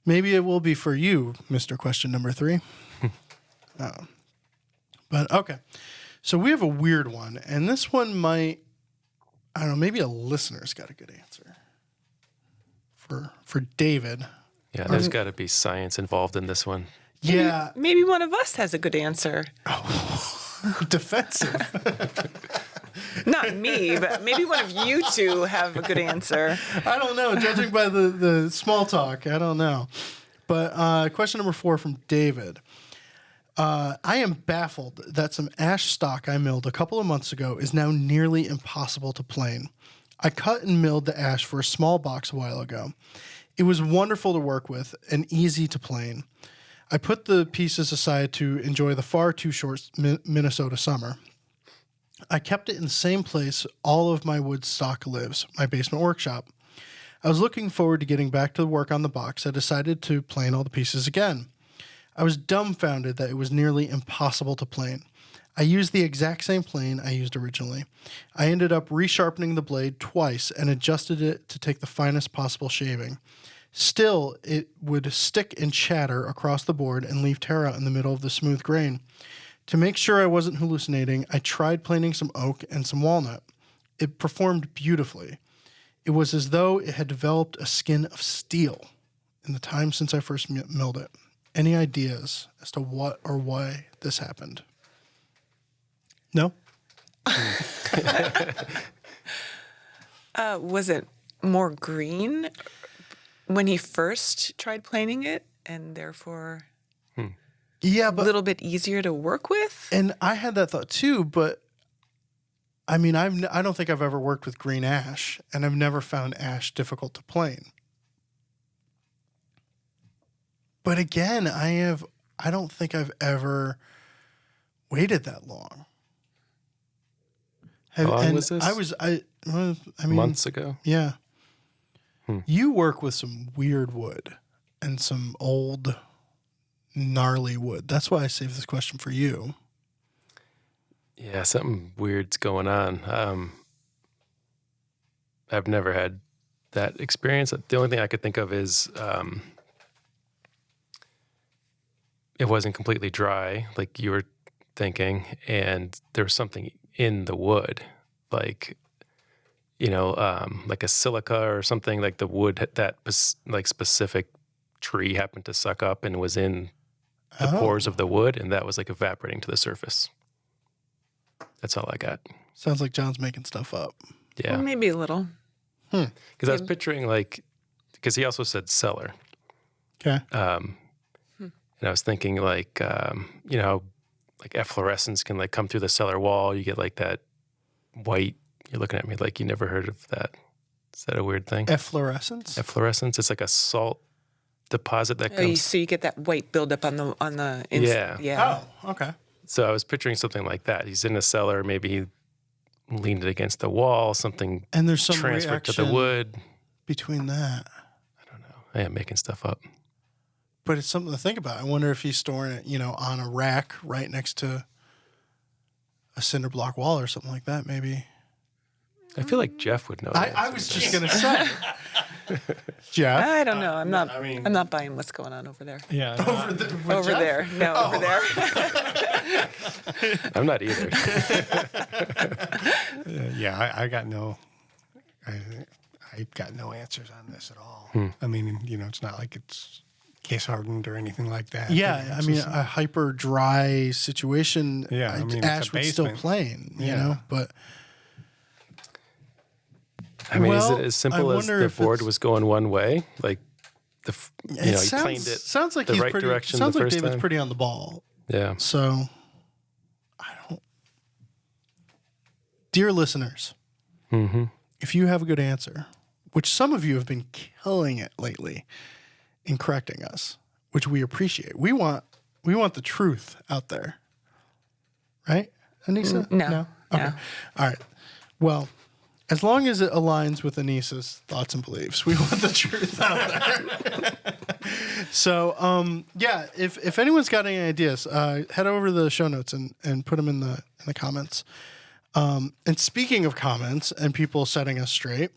Maybe it will be for you, Mr. Question Number 3. But okay. So we have a weird one, and this one might, I don't know, maybe a listener's got a good answer. For David. Yeah, there's got to be science involved in this one. Yeah. Maybe one of us has a good answer. Oh, defensive. Not me, but maybe one of you two have a good answer. I don't know. Judging by the small talk, I don't know. But question number 4 from David. I am baffled that some ash stock I milled a couple of months ago is now nearly impossible to plane. I cut and milled the ash for a small box a while ago. It was wonderful to work with and easy to plane. I put the pieces aside to enjoy the far too short Minnesota summer. I kept it in the same place all of my wood stock lives, my basement workshop. I was looking forward to getting back to the work on the box. I decided to plane all the pieces again. I was dumbfounded that it was nearly impossible to plane. I used the exact same plane I used originally. I ended up resharpening the blade twice and adjusted it to take the finest possible shaving. Still, it would stick and chatter across the board and leave tear out in the middle of the smooth grain. To make sure I wasn't hallucinating, I tried planing some oak and some walnut. It performed beautifully. It was as though it had developed a skin of steel in the time since I first milled it. Any ideas as to what or why this happened? No? Was it more green when he first tried planing it, and therefore yeah, but a little bit easier to work with? And I had that thought too, but I mean, I don't think I've ever worked with green ash, and I've never found ash difficult to plane. But again, I don't think I've ever waited that long. How long was this? I mean, Months ago? Yeah. You work with some weird wood and some old, gnarly wood. That's why I saved this question for you. Yeah, something weird's going on. I've never had that experience. The only thing I could think of is it wasn't completely dry, like you were thinking, and there was something in the wood, like, like a silica or something, like the wood that like specific tree happened to suck up and was in the pores of the wood, and that was like evaporating to the surface. That's all I got. Sounds like John's making stuff up. Yeah. Well, maybe a little. Because I was picturing because he also said cellar. Okay. And I was thinking like efflorescence can like come through the cellar wall. You get like that white, you're looking at me like you never heard of that. Is that a weird thing? Efflorescence? Efflorescence. It's like a salt deposit that comes. So you get that white buildup on the inside. Yeah. Oh, okay. So I was picturing something like that. He's in a cellar, maybe he leaned it against the wall, something And there's some transferred to the reaction wood. between that. I don't know. I am making stuff up. But it's something to think about. I wonder if he's storing it, on a rack right next to a cinder block wall or something like that, maybe. I feel like Jeff would know. I was just going to say. Jeff? I don't know. I'm not. I mean- I'm not buying what's going on over there. Yeah. Over there. No, over there. I'm not either. Yeah, I got no answers on this at all. I mean, it's not like it's case hardened or anything like that. Yeah, I mean, a hyper dry situation, Yeah, I mean, it's ash a would still basement. plane, Yeah. but... I mean, Well, is it as I simple as wonder the if board it's- was going one way? Like, he planed it sounds like the he's right pretty, direction sounds the like first David's time? pretty on the ball. Yeah. So, dear listeners, if you have a good answer, which some of you have been killing it lately in correcting us, which we appreciate. We want the truth out there, right, Anissa? No. Okay. No. All right. Well, as long as it aligns with Anissa's thoughts and beliefs, we want the truth out there. So, if anyone's got any ideas, head over to the show notes and put them in the comments. And speaking of comments and people setting us straight,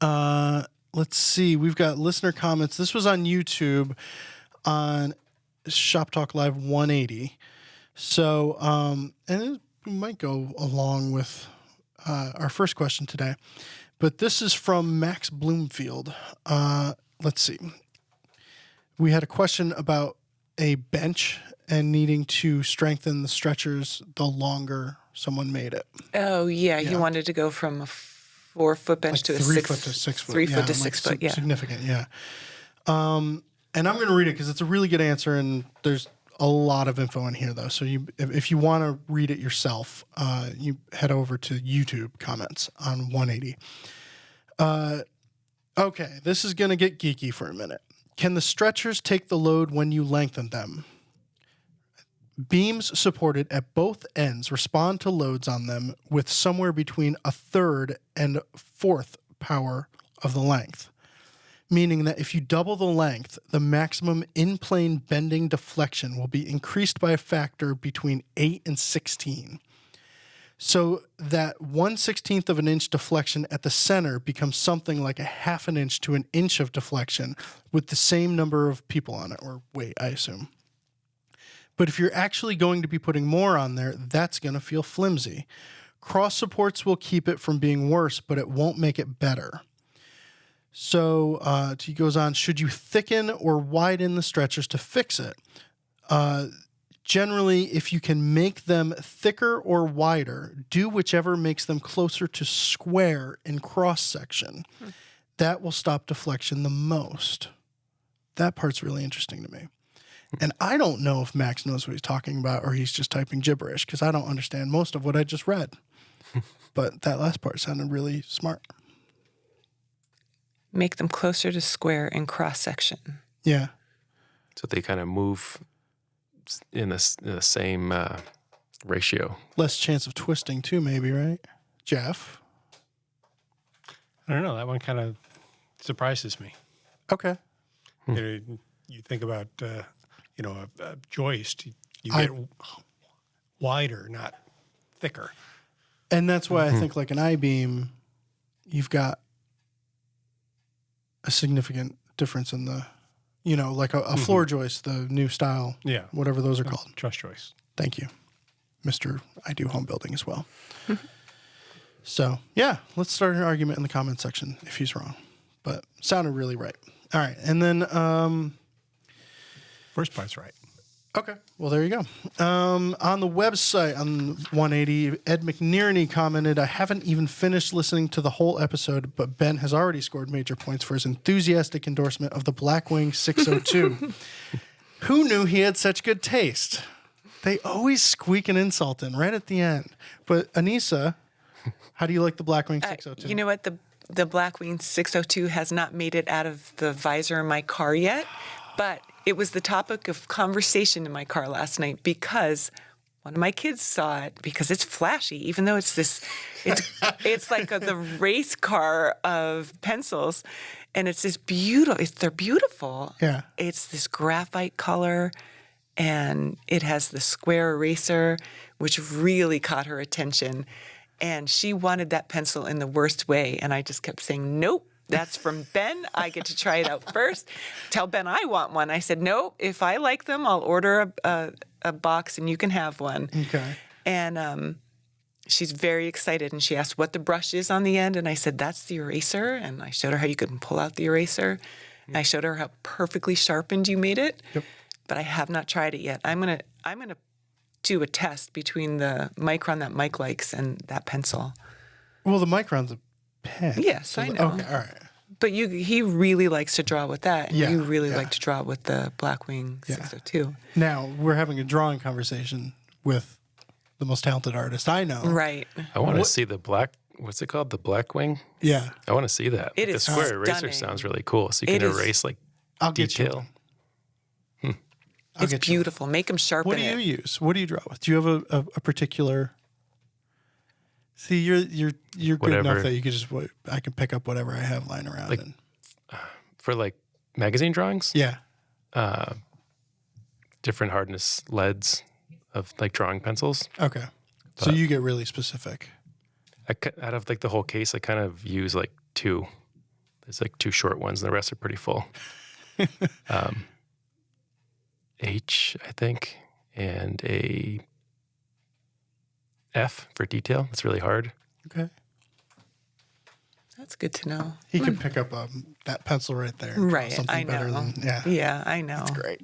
let's see. We've got listener comments. This was on YouTube on Shop Talk Live 180. So, and it might go along with our first question today. But this is from Max Bloomfield. Let's see. We had a question about a bench and needing to strengthen the stretchers the longer someone made it. Oh yeah, he wanted to go from a 4-foot bench to a 3 foot to 6 foot. 3 foot to like 6 foot. Yeah. Significant, yeah. And I'm going to read it because it's a really good answer, and there's a lot of info in here, though. So if you want to read it yourself, you head over to YouTube comments on 180. Okay, this is going to get geeky for a minute. Can the stretchers take the load when you lengthen them? Beams supported at both ends respond to loads on them with somewhere between a third and fourth power of the length, meaning that if you double the length, the maximum in-plane bending deflection will be increased by a factor between 8 and 16. So that 1/16 of an inch deflection at the center becomes something like a half an inch to an inch of deflection with the same number of people on it, or weight, I assume. But if you're actually going to be putting more on there, that's going to feel flimsy. Cross supports will keep it from being worse, but it won't make it better. So he goes on, should you thicken or widen the stretchers to fix it? Generally, if you can make them thicker or wider, do whichever makes them closer to square in cross-section. That will stop deflection the most. That part's really interesting to me. And I don't know if Max knows what he's talking about or he's just typing gibberish because I don't understand most of what I just read. But that last part sounded really smart. Make them closer to square in cross section. Yeah. So they kind of move in the same ratio. Less chance of twisting too, maybe, right? Jeff? I don't know. That one kind of surprises me. Okay. You think about, a joist. You get wider, not thicker. And that's why I think like an I-beam, you've got a significant difference in the, like a floor joist, the new style. Yeah. Whatever those are called. Truss joist. Thank you, Mr. I do home building as well. So, yeah, let's start an argument in the comment section if he's wrong. But sounded really right. All right. And then... First part's right. Okay. Well, there you go. On the website, on 180, Ed McNearney commented, I haven't even finished listening to the whole episode, but Ben has already scored major points for his enthusiastic endorsement of the Blackwing 602. Who knew he had such good taste? They always squeak an insult in right at the end. But Anissa, how do you like the Blackwing 602? You know what? The Blackwing 602 has not made it out of the visor in my car yet, but it was the topic of conversation in my car last night because one of my kids saw it because it's flashy, even though it's like the race car of pencils, and it's this beautiful. They're beautiful. Yeah. It's this graphite color, and it has the square eraser, which really caught her attention. And she wanted that pencil in the worst way. And I just kept saying, nope, that's from Ben. I get to try it out first. Tell Ben I want one. I said, no, if I like them, I'll order a box and you can have one. Okay. And she's very excited. And she asked what the brush is on the end. And I said, that's the eraser. And I showed her how you could pull out the eraser. And I showed her how perfectly sharpened you made it. Yep. But I have not tried it yet. I'm gonna do a test between the Micron that Mike likes and that pencil. Well, the Micron's a pen. Yes, I know. Okay, all right. But he really likes to draw with that. And Yeah, you really yeah. like to draw with the Blackwing 602. Now, we're having a drawing conversation with the most talented artist I know. Right. I want to see the what's it called? The Blackwing? Yeah. I want to see that. It the is square eraser stunning. sounds really cool. So you It can is- erase like I'll get you detail. one. It's get you. beautiful. Make him sharpen What do it. you use? What do you draw with? Do you have a particular? See, you're good Whatever. enough that you could just I can pick up whatever I have lying around. Like- For like magazine drawings, yeah. different hardness leads of like drawing pencils. Okay. So you get really specific. Out of like the whole case, I kind of use like two. There's like two short ones, and the rest are pretty full. H, I think, and a F for detail. It's really hard. Okay. That's good to know. He can pick up that pencil right there. and draw Right. Something I know. better than Yeah, I know. That's great.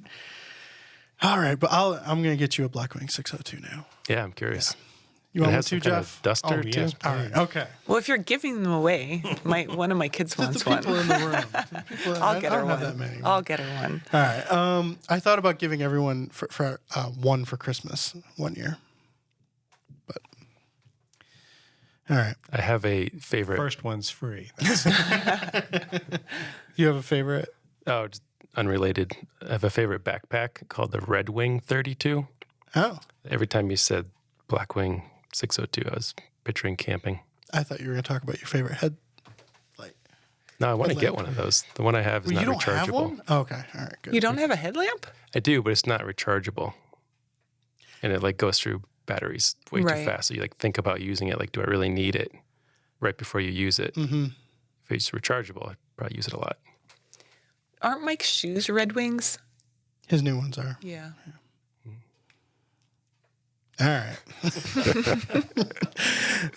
All right, but I'm going to get you a Blackwing 602 now. Yeah, I'm curious. You It want one has too, some kind of Jeff? duster Oh, too. yes. All right. Okay. Well, if you're giving them away, one of my kids Just wants the one. people in the room. People- I'll get I her don't one. have that many. I'll get her one. All right. I thought about giving everyone for one for Christmas one year, but all right. I have a favorite. First one's free. You have a favorite? Oh, just unrelated. I have a favorite backpack called the Red Wing 32. Oh, Every time you said Blackwing 602, I was picturing camping. I thought you were going to talk about your favorite headlight. No, I want to get Headlamp. one of those. The one I have is Well, not you don't have rechargeable. one? Oh, okay. All right. Good. You don't have a headlamp? I do, but it's not rechargeable. And it like goes through batteries way too Right. fast. So you like think about using it. Like, do I really need it right before you use it? Mm-hmm. If it's rechargeable, I'd probably use it a lot. Aren't Mike's shoes Red Wings? His new ones are. Yeah. All right.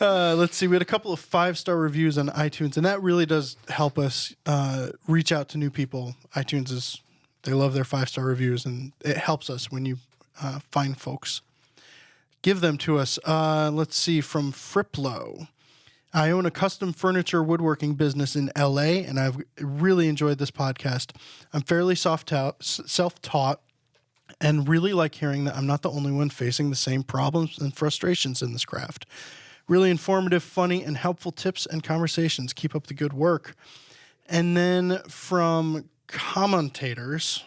Let's see. We had a couple of 5-star reviews on iTunes, and that really does help us reach out to new people. iTunes they love their 5-star reviews, and it helps us when you find folks. Give them to us. Let's see. From Friplo. I own a custom furniture woodworking business in LA, and I've really enjoyed this podcast. I'm fairly self-taught and really like hearing that I'm not the only one facing the same problems and frustrations in this craft. Really informative, funny, and helpful tips and conversations. Keep up the good work. And then from commentators,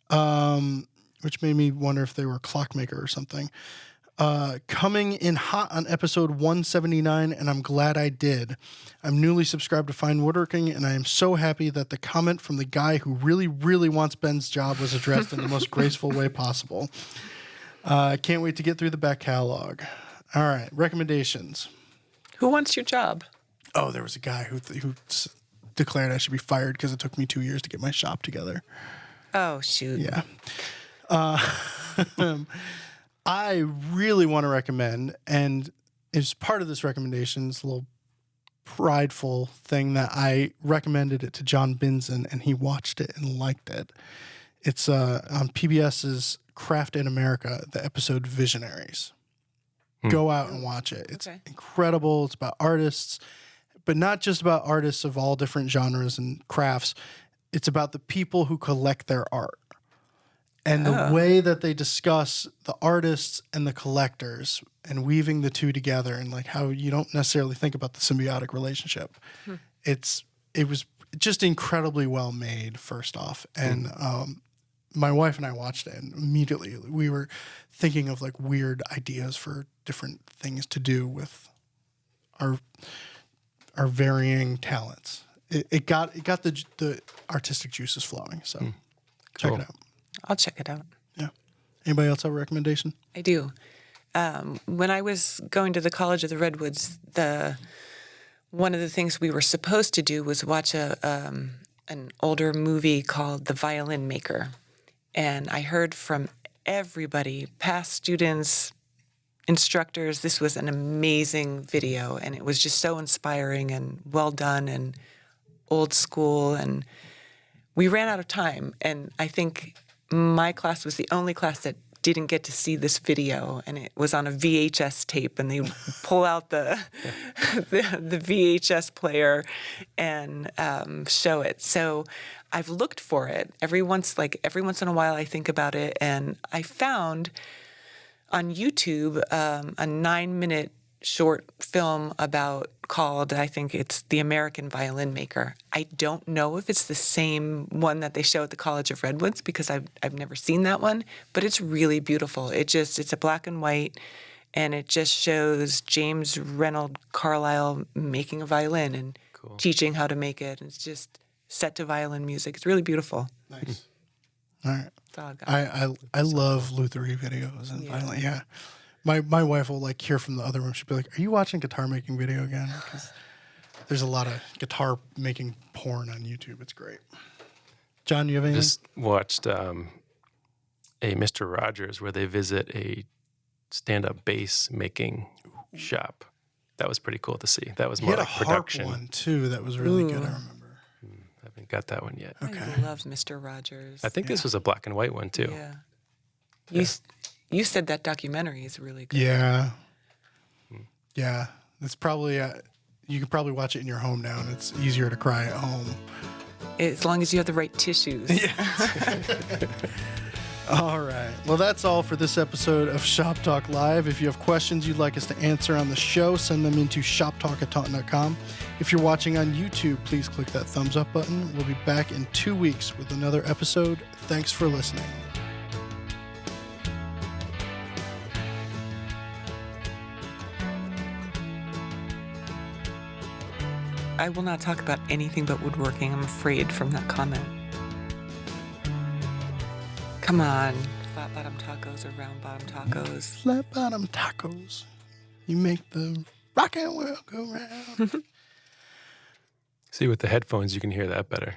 which made me wonder if they were a clockmaker or something. Coming in hot on episode 179, and I'm glad I did. I'm newly subscribed to Fine Woodworking, and I am so happy that the comment from the guy who really, really wants Ben's job was addressed in the most graceful way possible. Can't wait to get through the back catalog. All right, recommendations. Who wants your job? Oh, there was a guy who declared I should be fired because it took me 2 years to get my shop together. Oh, shoot. Yeah. I really want to recommend, and as part of this recommendation, it's a little prideful thing that I recommended it to John Binzen, and he watched it and liked it. It's on PBS's Craft in America, the episode Visionaries. Go out and watch it. It's incredible. It's about artists, but not just about artists of all different genres and crafts. It's about the people who collect their art. And the way that they discuss the artists and the collectors and weaving the two together, and like how you don't necessarily think about the symbiotic relationship. It was just incredibly well made, first off. And my wife and I watched it, and immediately we were thinking of like weird ideas for different things to do with our varying talents. It got the artistic juices flowing. So check it out. I'll check it out. Yeah. Anybody else have a recommendation? I do. When I was going to the College of the Redwoods, one of the things we were supposed to do was watch an older movie called The Violin Maker. And I heard from everybody, past students, instructors, this was an amazing video. And it was just so inspiring and well done and old school. And we ran out of time. And I think my class was the only class that didn't get to see this video, and it was on a VHS tape, and they pull out the VHS player and show it. So I've looked for it every once in a while. I think about it, and I found on YouTube a 9-minute short film called, I think it's The American Violin Maker. I don't know if it's the same one that they show at the College of Redwoods because I've never seen that one, but it's really beautiful. It's a black and white, and it just shows James Reynold Carlisle making a violin and teaching how to make it. It's just set to violin music. It's really beautiful. Nice. All right. I love Lutherie videos and violin. Yeah. My wife will like hear from the other room. She'll be like, "Are you watching guitar making video again?" Because there's a lot of guitar making porn on YouTube. It's great. John, you have anything? Just watched a Mr. Rogers where they visit a stand-up bass making shop. That was pretty cool to see. That was more like production. He had a harp one too. That was really good. I remember. I haven't got that one yet. Okay. I love Mr. Rogers. I think this was a black and white one too. Yeah. You said that documentary is really good. Yeah. Yeah. It's probably, you can probably watch it in your home now, and it's easier to cry at home. As long as you have the right tissues. Yeah. All right. Well, that's all for this episode of Shop Talk Live. If you have questions you'd like us to answer on the show, send them into shoptalk@taunton.com. If you're watching on YouTube, please click that thumbs up button. We'll be back in 2 weeks with another episode. Thanks for listening. I will not talk about anything but woodworking. I'm afraid from that comment. Come on. Flat bottom tacos or round bottom tacos? Flat bottom tacos. You make the rock and world go round. See, with the headphones, you can hear that better.